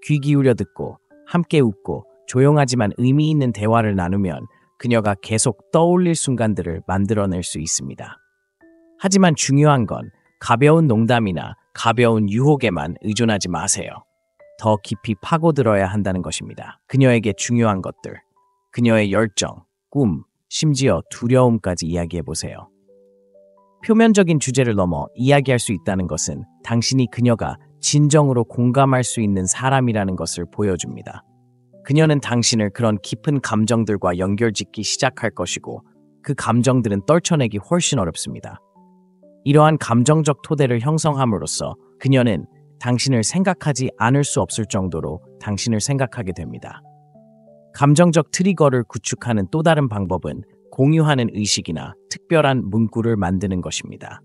귀 기울여 듣고 함께 웃고 조용하지만 의미 있는 대화를 나누면 그녀가 계속 떠올릴 순간들을 만들어낼 수 있습니다. 하지만 중요한 건 가벼운 농담이나 가벼운 유혹에만 의존하지 마세요. 더 깊이 파고들어야 한다는 것입니다. 그녀에게 중요한 것들, 그녀의 열정, 꿈, 심지어 두려움까지 이야기해보세요. 표면적인 주제를 넘어 이야기할 수 있다는 것은 당신이 그녀가 진정으로 공감할 수 있는 사람이라는 것을 보여줍니다. 그녀는 당신을 그런 깊은 감정들과 연결짓기 시작할 것이고 그 감정들은 떨쳐내기 훨씬 어렵습니다. 이러한 감정적 토대를 형성함으로써 그녀는 당신을 생각하지 않을 수 없을 정도로 당신을 생각하게 됩니다. 감정적 트리거를 구축하는 또 다른 방법은 공유하는 의식이나 특별한 문구를 만드는 것입니다.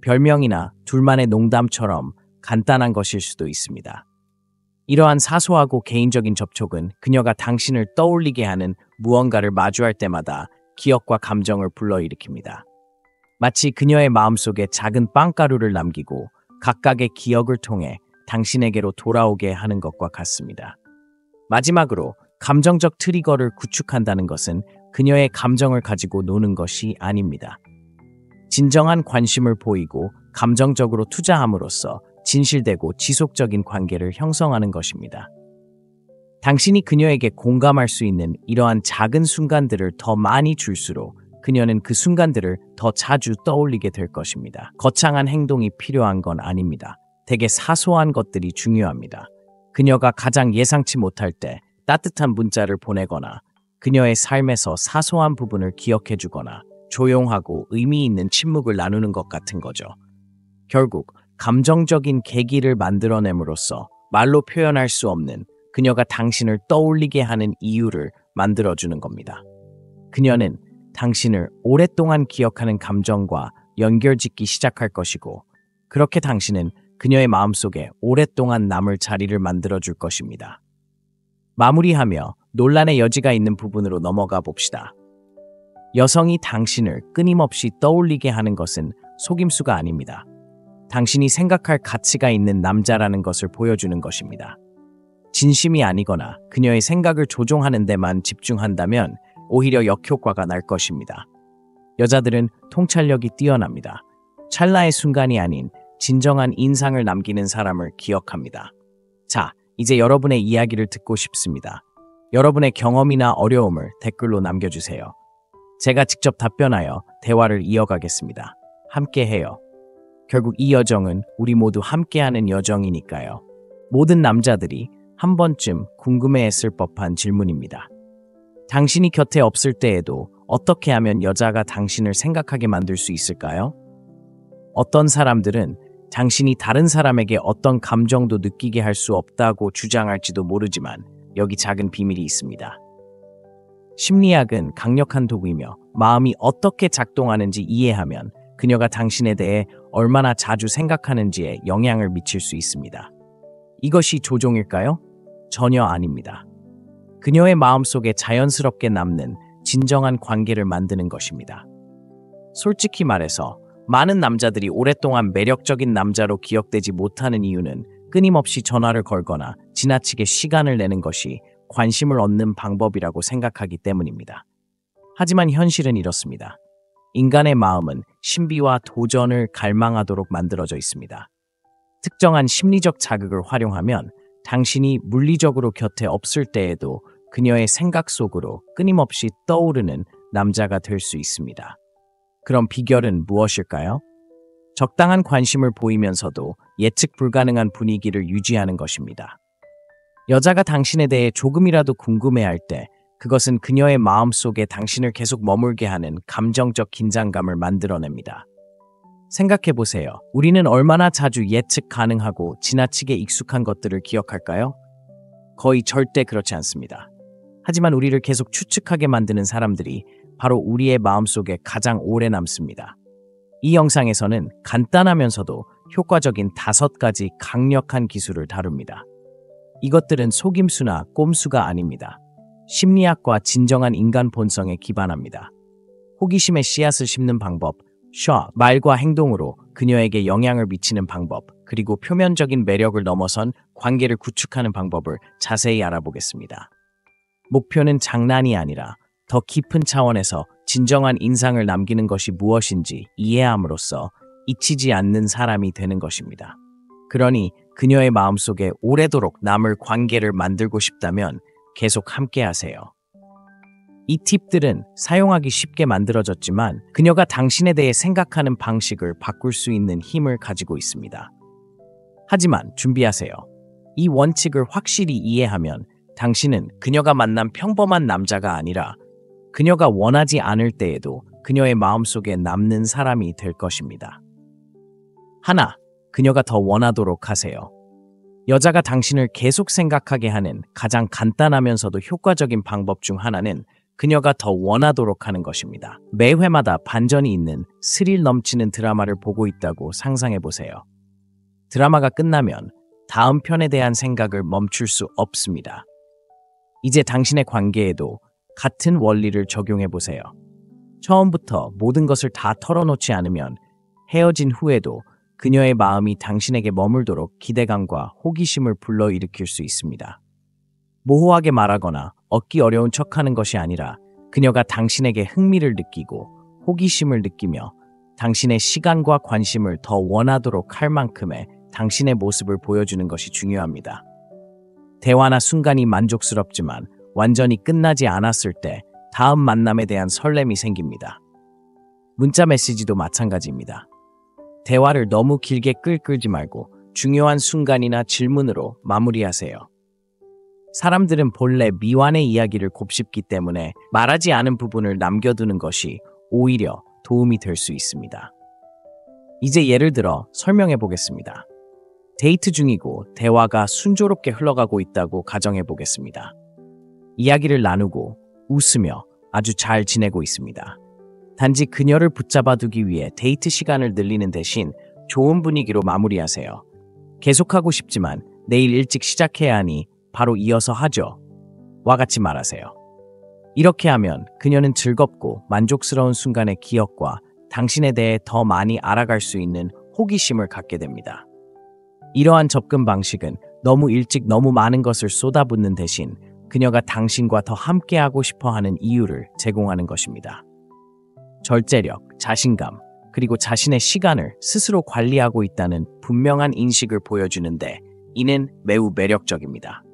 별명이나 둘만의 농담처럼 간단한 것일 수도 있습니다. 이러한 사소하고 개인적인 접촉은 그녀가 당신을 떠올리게 하는 무언가를 마주할 때마다 기억과 감정을 불러일으킵니다. 마치 그녀의 마음속에 작은 빵가루를 남기고 각각의 기억을 통해 당신에게로 돌아오게 하는 것과 같습니다. 마지막으로 감정적 트리거를 구축한다는 것은 그녀의 감정을 가지고 노는 것이 아닙니다. 진정한 관심을 보이고 감정적으로 투자함으로써 진실되고 지속적인 관계를 형성하는 것입니다. 당신이 그녀에게 공감할 수 있는 이러한 작은 순간들을 더 많이 줄수록 그녀는 그 순간들을 더 자주 떠올리게 될 것입니다. 거창한 행동이 필요한 건 아닙니다. 되게 사소한 것들이 중요합니다. 그녀가 가장 예상치 못할 때 따뜻한 문자를 보내거나 그녀의 삶에서 사소한 부분을 기억해주거나 조용하고 의미 있는 침묵을 나누는 것 같은 거죠. 결국 감정적인 계기를 만들어냄으로써 말로 표현할 수 없는 그녀가 당신을 떠올리게 하는 이유를 만들어주는 겁니다. 그녀는 당신을 오랫동안 기억하는 감정과 연결짓기 시작할 것이고, 그렇게 당신은 그녀의 마음속에 오랫동안 남을 자리를 만들어줄 것입니다. 마무리하며 논란의 여지가 있는 부분으로 넘어가 봅시다. 여성이 당신을 끊임없이 떠올리게 하는 것은 속임수가 아닙니다. 당신이 생각할 가치가 있는 남자라는 것을 보여주는 것입니다. 진심이 아니거나 그녀의 생각을 조종하는 데만 집중한다면 오히려 역효과가 날 것입니다. 여자들은 통찰력이 뛰어납니다. 찰나의 순간이 아닌 진정한 인상을 남기는 사람을 기억합니다. 자, 이제 여러분의 이야기를 듣고 싶습니다. 여러분의 경험이나 어려움을 댓글로 남겨주세요. 제가 직접 답변하여 대화를 이어가겠습니다. 함께해요. 결국 이 여정은 우리 모두 함께하는 여정이니까요. 모든 남자들이 한 번쯤 궁금해했을 법한 질문입니다. 당신이 곁에 없을 때에도 어떻게 하면 여자가 당신을 생각하게 만들 수 있을까요? 어떤 사람들은 당신이 다른 사람에게 어떤 감정도 느끼게 할 수 없다고 주장할지도 모르지만 여기 작은 비밀이 있습니다. 심리학은 강력한 도구이며 마음이 어떻게 작동하는지 이해하면 그녀가 당신에 대해 얼마나 자주 생각하는지에 영향을 미칠 수 있습니다. 이것이 조종일까요? 전혀 아닙니다. 그녀의 마음속에 자연스럽게 남는 진정한 관계를 만드는 것입니다. 솔직히 말해서 많은 남자들이 오랫동안 매력적인 남자로 기억되지 못하는 이유는 끊임없이 전화를 걸거나 지나치게 시간을 내는 것이 관심을 얻는 방법이라고 생각하기 때문입니다. 하지만 현실은 이렇습니다. 인간의 마음은 신비와 도전을 갈망하도록 만들어져 있습니다. 특정한 심리적 자극을 활용하면 당신이 물리적으로 곁에 없을 때에도 그녀의 생각 속으로 끊임없이 떠오르는 남자가 될 수 있습니다. 그럼 비결은 무엇일까요? 적당한 관심을 보이면서도 예측 불가능한 분위기를 유지하는 것입니다. 여자가 당신에 대해 조금이라도 궁금해할 때 그것은 그녀의 마음속에 당신을 계속 머물게 하는 감정적 긴장감을 만들어냅니다. 생각해보세요. 우리는 얼마나 자주 예측 가능하고 지나치게 익숙한 것들을 기억할까요? 거의 절대 그렇지 않습니다. 하지만 우리를 계속 추측하게 만드는 사람들이 바로 우리의 마음속에 가장 오래 남습니다. 이 영상에서는 간단하면서도 효과적인 5가지 강력한 기술을 다룹니다. 이것들은 속임수나 꼼수가 아닙니다. 심리학과 진정한 인간 본성에 기반합니다. 호기심의 씨앗을 심는 방법, 말과 행동으로 그녀에게 영향을 미치는 방법, 그리고 표면적인 매력을 넘어선 관계를 구축하는 방법을 자세히 알아보겠습니다. 목표는 장난이 아니라 더 깊은 차원에서 진정한 인상을 남기는 것이 무엇인지 이해함으로써 잊히지 않는 사람이 되는 것입니다. 그러니 그녀의 마음속에 오래도록 남을 관계를 만들고 싶다면 계속 함께하세요. 이 팁들은 사용하기 쉽게 만들어졌지만 그녀가 당신에 대해 생각하는 방식을 바꿀 수 있는 힘을 가지고 있습니다. 하지만 준비하세요. 이 원칙을 확실히 이해하면 당신은 그녀가 만난 평범한 남자가 아니라 그녀가 원하지 않을 때에도 그녀의 마음속에 남는 사람이 될 것입니다. 하나, 그녀가 더 원하도록 하세요. 여자가 당신을 계속 생각하게 하는 가장 간단하면서도 효과적인 방법 중 하나는 그녀가 더 원하도록 하는 것입니다. 매 회마다 반전이 있는 스릴 넘치는 드라마를 보고 있다고 상상해 보세요. 드라마가 끝나면 다음 편에 대한 생각을 멈출 수 없습니다. 이제 당신의 관계에도 같은 원리를 적용해 보세요. 처음부터 모든 것을 다 털어놓지 않으면 헤어진 후에도 그녀의 마음이 당신에게 머물도록 기대감과 호기심을 불러일으킬 수 있습니다. 모호하게 말하거나 얻기 어려운 척하는 것이 아니라 그녀가 당신에게 흥미를 느끼고 호기심을 느끼며 당신의 시간과 관심을 더 원하도록 할 만큼의 당신의 모습을 보여주는 것이 중요합니다. 대화나 순간이 만족스럽지만 완전히 끝나지 않았을 때 다음 만남에 대한 설렘이 생깁니다. 문자 메시지도 마찬가지입니다. 대화를 너무 길게 끌지 말고 중요한 순간이나 질문으로 마무리하세요. 사람들은 본래 미완의 이야기를 곱씹기 때문에 말하지 않은 부분을 남겨두는 것이 오히려 도움이 될 수 있습니다. 이제 예를 들어 설명해 보겠습니다. 데이트 중이고 대화가 순조롭게 흘러가고 있다고 가정해 보겠습니다. 이야기를 나누고 웃으며 아주 잘 지내고 있습니다. 단지 그녀를 붙잡아두기 위해 데이트 시간을 늘리는 대신 좋은 분위기로 마무리하세요. 계속하고 싶지만 내일 일찍 시작해야 하니 바로 이어서 하죠. 와 같이 말하세요. 이렇게 하면 그녀는 즐겁고 만족스러운 순간의 기억과 당신에 대해 더 많이 알아갈 수 있는 호기심을 갖게 됩니다. 이러한 접근 방식은 너무 일찍 너무 많은 것을 쏟아붓는 대신 그녀가 당신과 더 함께하고 싶어하는 이유를 제공하는 것입니다. 절제력, 자신감, 그리고 자신의 시간을 스스로 관리하고 있다는 분명한 인식을 보여주는데 이는 매우 매력적입니다.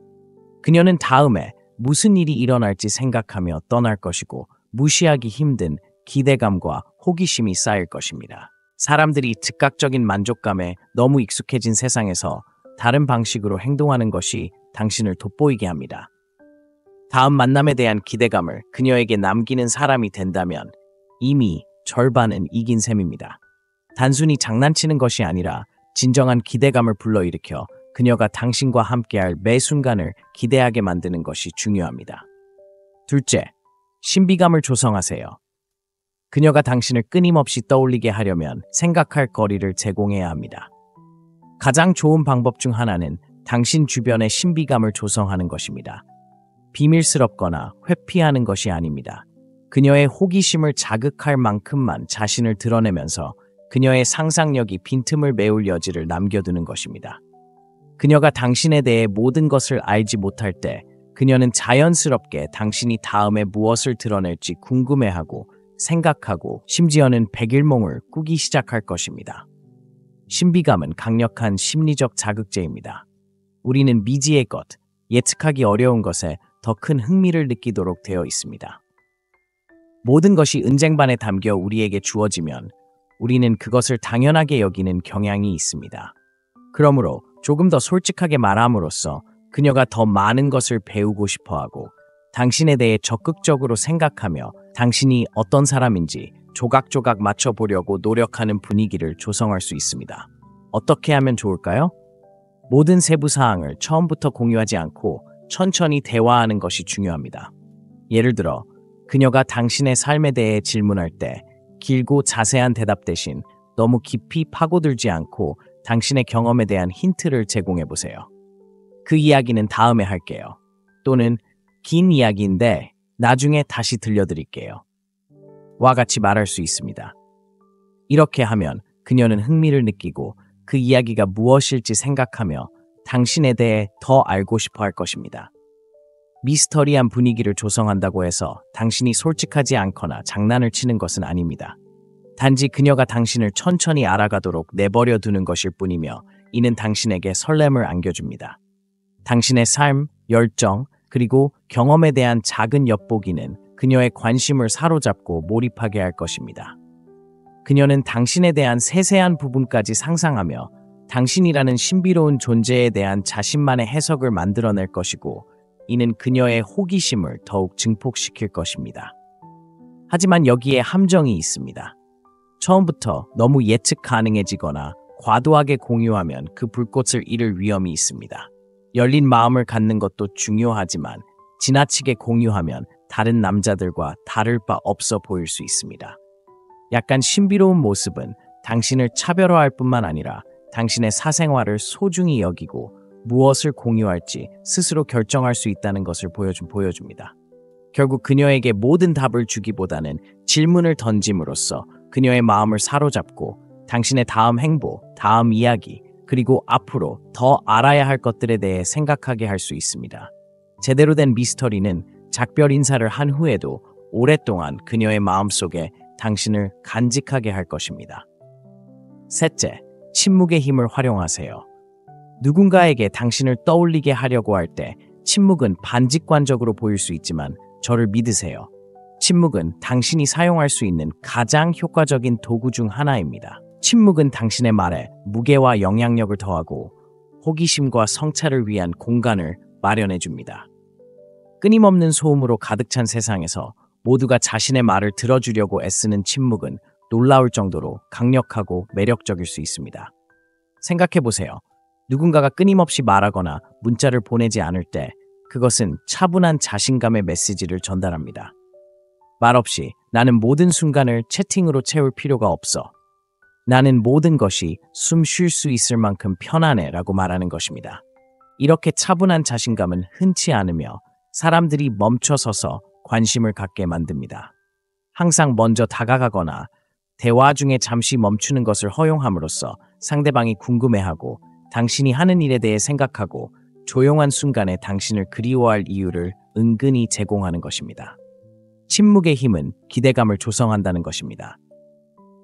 그녀는 다음에 무슨 일이 일어날지 생각하며 떠날 것이고 무시하기 힘든 기대감과 호기심이 쌓일 것입니다. 사람들이 즉각적인 만족감에 너무 익숙해진 세상에서 다른 방식으로 행동하는 것이 당신을 돋보이게 합니다. 다음 만남에 대한 기대감을 그녀에게 남기는 사람이 된다면 이미 절반은 이긴 셈입니다. 단순히 장난치는 것이 아니라 진정한 기대감을 불러일으켜 그녀가 당신과 함께할 매 순간을 기대하게 만드는 것이 중요합니다. 둘째, 신비감을 조성하세요. 그녀가 당신을 끊임없이 떠올리게 하려면 생각할 거리를 제공해야 합니다. 가장 좋은 방법 중 하나는 당신 주변의 신비감을 조성하는 것입니다. 비밀스럽거나 회피하는 것이 아닙니다. 그녀의 호기심을 자극할 만큼만 자신을 드러내면서 그녀의 상상력이 빈틈을 메울 여지를 남겨두는 것입니다. 그녀가 당신에 대해 모든 것을 알지 못할 때 그녀는 자연스럽게 당신이 다음에 무엇을 드러낼지 궁금해하고 생각하고 심지어는 백일몽을 꾸기 시작할 것입니다. 신비감은 강력한 심리적 자극제입니다. 우리는 미지의 것, 예측하기 어려운 것에 더 큰 흥미를 느끼도록 되어 있습니다. 모든 것이 은쟁반에 담겨 우리에게 주어지면 우리는 그것을 당연하게 여기는 경향이 있습니다. 그러므로 조금 더 솔직하게 말함으로써 그녀가 더 많은 것을 배우고 싶어하고 당신에 대해 적극적으로 생각하며 당신이 어떤 사람인지 조각조각 맞춰보려고 노력하는 분위기를 조성할 수 있습니다. 어떻게 하면 좋을까요? 모든 세부 사항을 처음부터 공유하지 않고 천천히 대화하는 것이 중요합니다. 예를 들어 그녀가 당신의 삶에 대해 질문할 때 길고 자세한 대답 대신 너무 깊이 파고들지 않고 당신의 경험에 대한 힌트를 제공해 보세요. 그 이야기는 다음에 할게요. 또는 긴 이야기인데 나중에 다시 들려드릴게요. 와 같이 말할 수 있습니다. 이렇게 하면 그녀는 흥미를 느끼고 그 이야기가 무엇일지 생각하며 당신에 대해 더 알고 싶어 할 것입니다. 미스터리한 분위기를 조성한다고 해서 당신이 솔직하지 않거나 장난을 치는 것은 아닙니다. 단지 그녀가 당신을 천천히 알아가도록 내버려 두는 것일 뿐이며 이는 당신에게 설렘을 안겨줍니다. 당신의 삶, 열정, 그리고 경험에 대한 작은 엿보기는 그녀의 관심을 사로잡고 몰입하게 할 것입니다. 그녀는 당신에 대한 세세한 부분까지 상상하며 당신이라는 신비로운 존재에 대한 자신만의 해석을 만들어낼 것이고 이는 그녀의 호기심을 더욱 증폭시킬 것입니다. 하지만 여기에 함정이 있습니다. 처음부터 너무 예측 가능해지거나 과도하게 공유하면 그 불꽃을 잃을 위험이 있습니다. 열린 마음을 갖는 것도 중요하지만 지나치게 공유하면 다른 남자들과 다를 바 없어 보일 수 있습니다. 약간 신비로운 모습은 당신을 차별화할 뿐만 아니라 당신의 사생활을 소중히 여기고 무엇을 공유할지 스스로 결정할 수 있다는 것을 보여줍니다. 결국 그녀에게 모든 답을 주기보다는 질문을 던짐으로써 그녀의 마음을 사로잡고 당신의 다음 행보, 다음 이야기, 그리고 앞으로 더 알아야 할 것들에 대해 생각하게 할 수 있습니다. 제대로 된 미스터리는 작별 인사를 한 후에도 오랫동안 그녀의 마음속에 당신을 간직하게 할 것입니다. 셋째, 침묵의 힘을 활용하세요. 누군가에게 당신을 떠올리게 하려고 할 때 침묵은 반직관적으로 보일 수 있지만 저를 믿으세요. 침묵은 당신이 사용할 수 있는 가장 효과적인 도구 중 하나입니다. 침묵은 당신의 말에 무게와 영향력을 더하고 호기심과 성찰을 위한 공간을 마련해 줍니다. 끊임없는 소음으로 가득 찬 세상에서 모두가 자신의 말을 들어주려고 애쓰는 침묵은 놀라울 정도로 강력하고 매력적일 수 있습니다. 생각해 보세요. 누군가가 끊임없이 말하거나 문자를 보내지 않을 때 그것은 차분한 자신감의 메시지를 전달합니다. 말없이 나는 모든 순간을 채팅으로 채울 필요가 없어. 나는 모든 것이 숨 쉴 수 있을 만큼 편안해 라고 말하는 것입니다. 이렇게 차분한 자신감은 흔치 않으며 사람들이 멈춰서서 관심을 갖게 만듭니다. 항상 먼저 다가가거나 대화 중에 잠시 멈추는 것을 허용함으로써 상대방이 궁금해하고 당신이 하는 일에 대해 생각하고 조용한 순간에 당신을 그리워할 이유를 은근히 제공하는 것입니다. 침묵의 힘은 기대감을 조성한다는 것입니다.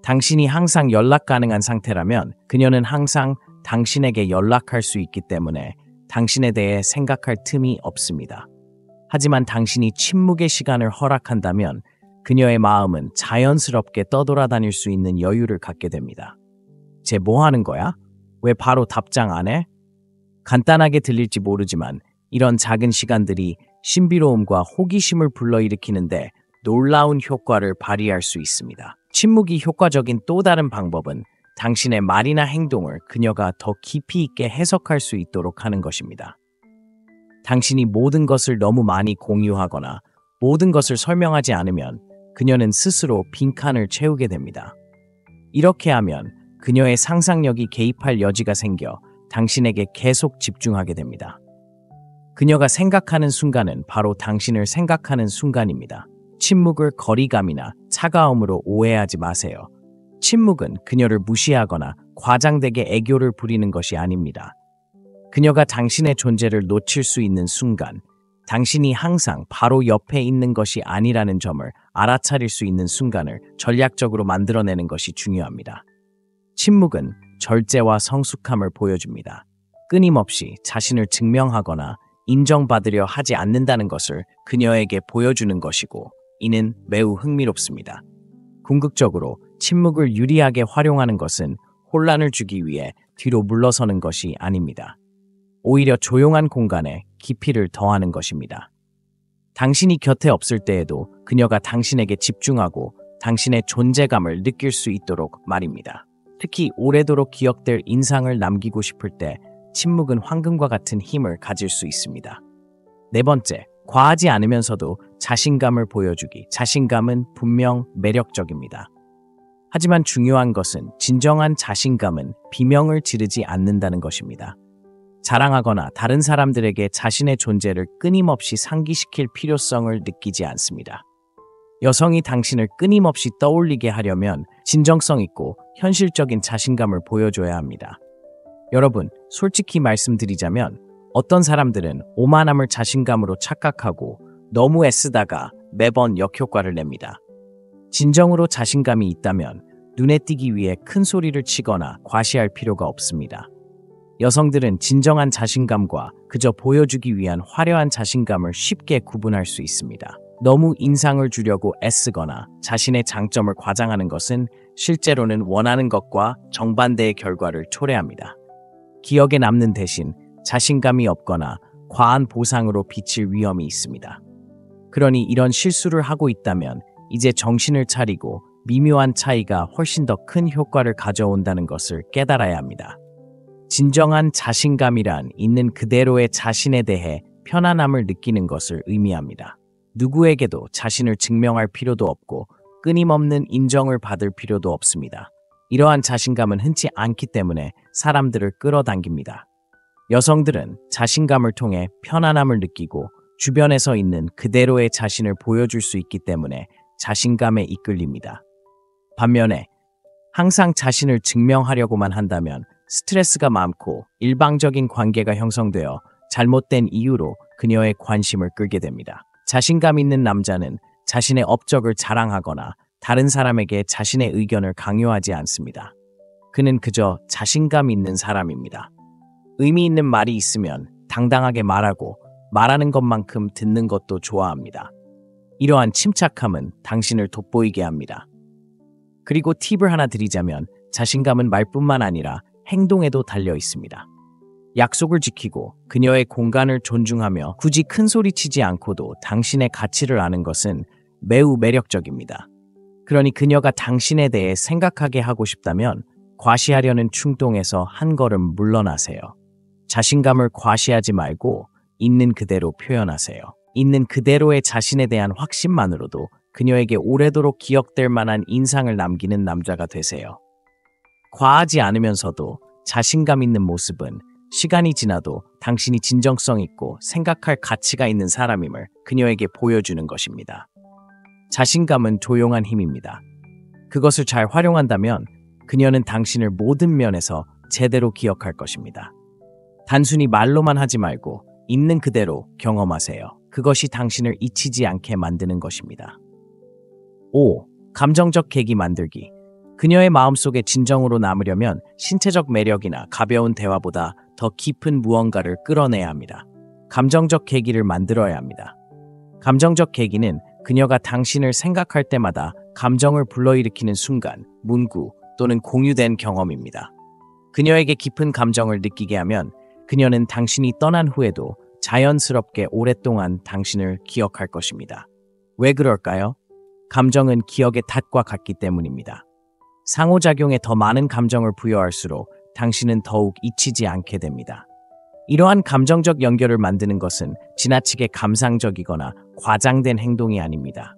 당신이 항상 연락 가능한 상태라면 그녀는 항상 당신에게 연락할 수 있기 때문에 당신에 대해 생각할 틈이 없습니다. 하지만 당신이 침묵의 시간을 허락한다면 그녀의 마음은 자연스럽게 떠돌아다닐 수 있는 여유를 갖게 됩니다. 쟤 뭐 하는 거야? 왜 바로 답장 안 해? 간단하게 들릴지 모르지만 이런 작은 시간들이 신비로움과 호기심을 불러일으키는데 놀라운 효과를 발휘할 수 있습니다. 침묵이 효과적인 또 다른 방법은 당신의 말이나 행동을 그녀가 더 깊이 있게 해석할 수 있도록 하는 것입니다. 당신이 모든 것을 너무 많이 공유하거나 모든 것을 설명하지 않으면 그녀는 스스로 빈칸을 채우게 됩니다. 이렇게 하면 그녀의 상상력이 개입할 여지가 생겨 당신에게 계속 집중하게 됩니다. 그녀가 생각하는 순간은 바로 당신을 생각하는 순간입니다. 침묵을 거리감이나 차가움으로 오해하지 마세요. 침묵은 그녀를 무시하거나 과장되게 애교를 부리는 것이 아닙니다. 그녀가 당신의 존재를 놓칠 수 있는 순간, 당신이 항상 바로 옆에 있는 것이 아니라는 점을 알아차릴 수 있는 순간을 전략적으로 만들어내는 것이 중요합니다. 침묵은 절제와 성숙함을 보여줍니다. 끊임없이 자신을 증명하거나 인정받으려 하지 않는다는 것을 그녀에게 보여주는 것이고, 이는 매우 흥미롭습니다. 궁극적으로 침묵을 유리하게 활용하는 것은 혼란을 주기 위해 뒤로 물러서는 것이 아닙니다. 오히려 조용한 공간에 깊이를 더하는 것입니다. 당신이 곁에 없을 때에도 그녀가 당신에게 집중하고 당신의 존재감을 느낄 수 있도록 말입니다. 특히 오래도록 기억될 인상을 남기고 싶을 때 침묵은 황금과 같은 힘을 가질 수 있습니다. 네 번째, 과하지 않으면서도 자신감을 보여주기. 자신감은 분명 매력적입니다. 하지만 중요한 것은 진정한 자신감은 비명을 지르지 않는다는 것입니다. 자랑하거나 다른 사람들에게 자신의 존재를 끊임없이 상기시킬 필요성을 느끼지 않습니다. 여성이 당신을 끊임없이 떠올리게 하려면 진정성 있고 현실적인 자신감을 보여줘야 합니다. 여러분, 솔직히 말씀드리자면 어떤 사람들은 오만함을 자신감으로 착각하고 너무 애쓰다가 매번 역효과를 냅니다. 진정으로 자신감이 있다면 눈에 띄기 위해 큰 소리를 치거나 과시할 필요가 없습니다. 여성들은 진정한 자신감과 그저 보여주기 위한 화려한 자신감을 쉽게 구분할 수 있습니다. 너무 인상을 주려고 애쓰거나 자신의 장점을 과장하는 것은 실제로는 원하는 것과 정반대의 결과를 초래합니다. 기억에 남는 대신 자신감이 없거나 과한 보상으로 비칠 위험이 있습니다. 그러니 이런 실수를 하고 있다면 이제 정신을 차리고 미묘한 차이가 훨씬 더 큰 효과를 가져온다는 것을 깨달아야 합니다. 진정한 자신감이란 있는 그대로의 자신에 대해 편안함을 느끼는 것을 의미합니다. 누구에게도 자신을 증명할 필요도 없고 끊임없는 인정을 받을 필요도 없습니다. 이러한 자신감은 흔치 않기 때문에 사람들을 끌어당깁니다. 여성들은 자신감을 통해 편안함을 느끼고 주변에서 있는 그대로의 자신을 보여줄 수 있기 때문에 자신감에 이끌립니다. 반면에 항상 자신을 증명하려고만 한다면 스트레스가 많고 일방적인 관계가 형성되어 잘못된 이유로 그녀의 관심을 끌게 됩니다. 자신감 있는 남자는 자신의 업적을 자랑하거나 다른 사람에게 자신의 의견을 강요하지 않습니다. 그는 그저 자신감 있는 사람입니다. 의미 있는 말이 있으면 당당하게 말하고 말하는 것만큼 듣는 것도 좋아합니다. 이러한 침착함은 당신을 돋보이게 합니다. 그리고 팁을 하나 드리자면 자신감은 말뿐만 아니라 행동에도 달려 있습니다. 약속을 지키고 그녀의 공간을 존중하며 굳이 큰 소리 치지 않고도 당신의 가치를 아는 것은 매우 매력적입니다. 그러니 그녀가 당신에 대해 생각하게 하고 싶다면 과시하려는 충동에서 한 걸음 물러나세요. 자신감을 과시하지 말고 있는 그대로 표현하세요. 있는 그대로의 자신에 대한 확신만으로도 그녀에게 오래도록 기억될 만한 인상을 남기는 남자가 되세요. 과하지 않으면서도 자신감 있는 모습은 시간이 지나도 당신이 진정성 있고 생각할 가치가 있는 사람임을 그녀에게 보여주는 것입니다. 자신감은 조용한 힘입니다. 그것을 잘 활용한다면 그녀는 당신을 모든 면에서 제대로 기억할 것입니다. 단순히 말로만 하지 말고 있는 그대로 경험하세요. 그것이 당신을 잊히지 않게 만드는 것입니다. 5. 감정적 계기 만들기. 그녀의 마음속에 진정으로 남으려면 신체적 매력이나 가벼운 대화보다 더 깊은 무언가를 끌어내야 합니다. 감정적 계기를 만들어야 합니다. 감정적 계기는 그녀가 당신을 생각할 때마다 감정을 불러일으키는 순간, 문구 또는 공유된 경험입니다. 그녀에게 깊은 감정을 느끼게 하면 그녀는 당신이 떠난 후에도 자연스럽게 오랫동안 당신을 기억할 것입니다. 왜 그럴까요? 감정은 기억의 탓과 같기 때문입니다. 상호작용에 더 많은 감정을 부여할수록 당신은 더욱 잊히지 않게 됩니다. 이러한 감정적 연결을 만드는 것은 지나치게 감상적이거나 과장된 행동이 아닙니다.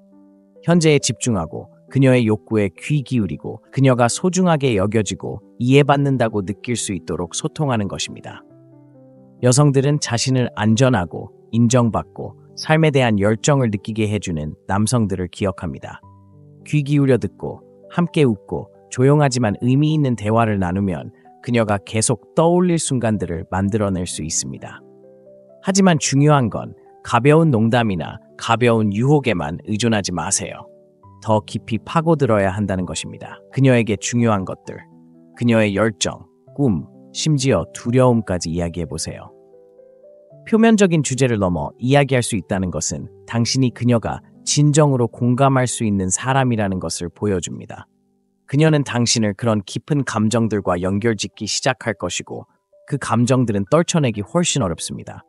현재에 집중하고 그녀의 욕구에 귀 기울이고 그녀가 소중하게 여겨지고 이해받는다고 느낄 수 있도록 소통하는 것입니다. 여성들은 자신을 안전하고 인정받고 삶에 대한 열정을 느끼게 해주는 남성들을 기억합니다. 귀 기울여 듣고 함께 웃고 조용하지만 의미 있는 대화를 나누면 그녀가 계속 떠올릴 순간들을 만들어낼 수 있습니다. 하지만 중요한 건 가벼운 농담이나 가벼운 유혹에만 의존하지 마세요. 더 깊이 파고들어야 한다는 것입니다. 그녀에게 중요한 것들, 그녀의 열정, 꿈, 심지어 두려움까지 이야기해보세요. 표면적인 주제를 넘어 이야기할 수 있다는 것은 당신이 그녀가 진정으로 공감할 수 있는 사람이라는 것을 보여줍니다. 그녀는 당신을 그런 깊은 감정들과 연결짓기 시작할 것이고 그 감정들은 떨쳐내기 훨씬 어렵습니다.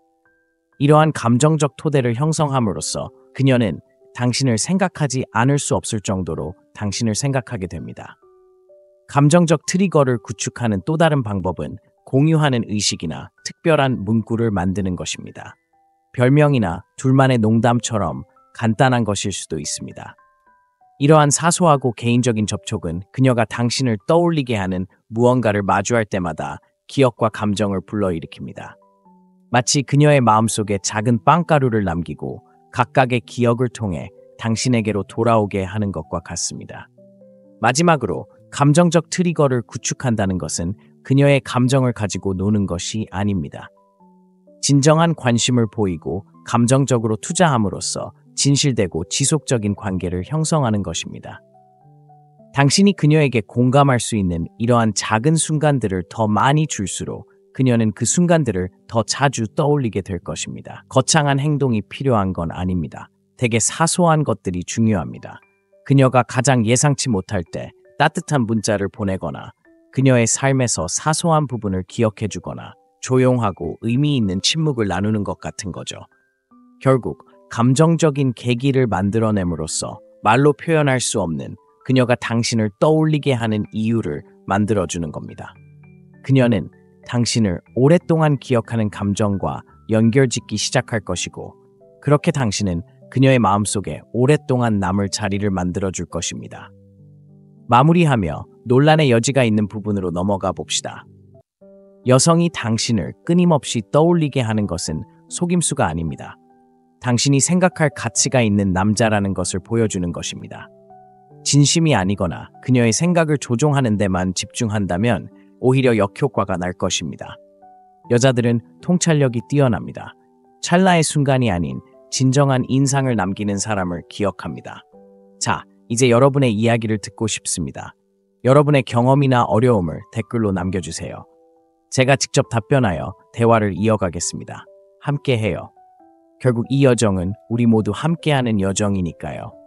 이러한 감정적 토대를 형성함으로써 그녀는 당신을 생각하지 않을 수 없을 정도로 당신을 생각하게 됩니다. 감정적 트리거를 구축하는 또 다른 방법은 공유하는 의식이나 특별한 문구를 만드는 것입니다. 별명이나 둘만의 농담처럼 간단한 것일 수도 있습니다. 이러한 사소하고 개인적인 접촉은 그녀가 당신을 떠올리게 하는 무언가를 마주할 때마다 기억과 감정을 불러일으킵니다. 마치 그녀의 마음속에 작은 빵가루를 남기고 각각의 기억을 통해 당신에게로 돌아오게 하는 것과 같습니다. 마지막으로 감정적 트리거를 구축한다는 것은 그녀의 감정을 가지고 노는 것이 아닙니다. 진정한 관심을 보이고 감정적으로 투자함으로써 진실되고 지속적인 관계를 형성하는 것입니다. 당신이 그녀에게 공감할 수 있는 이러한 작은 순간들을 더 많이 줄수록 그녀는 그 순간들을 더 자주 떠올리게 될 것입니다. 거창한 행동이 필요한 건 아닙니다. 되게 사소한 것들이 중요합니다. 그녀가 가장 예상치 못할 때 따뜻한 문자를 보내거나 그녀의 삶에서 사소한 부분을 기억해주거나 조용하고 의미 있는 침묵을 나누는 것 같은 거죠. 결국 감정적인 계기를 만들어냄으로써 말로 표현할 수 없는 그녀가 당신을 떠올리게 하는 이유를 만들어주는 겁니다. 그녀는 당신을 오랫동안 기억하는 감정과 연결짓기 시작할 것이고, 그렇게 당신은 그녀의 마음속에 오랫동안 남을 자리를 만들어줄 것입니다. 마무리하며 논란의 여지가 있는 부분으로 넘어가 봅시다. 여성이 당신을 끊임없이 떠올리게 하는 것은 속임수가 아닙니다. 당신이 생각할 가치가 있는 남자라는 것을 보여주는 것입니다. 진심이 아니거나 그녀의 생각을 조종하는 데만 집중한다면 오히려 역효과가 날 것입니다. 여자들은 통찰력이 뛰어납니다. 찰나의 순간이 아닌 진정한 인상을 남기는 사람을 기억합니다. 자, 이제 여러분의 이야기를 듣고 싶습니다. 여러분의 경험이나 어려움을 댓글로 남겨주세요. 제가 직접 답변하여 대화를 이어가겠습니다. 함께해요. 결국 이 여정은 우리 모두 함께하는 여정이니까요.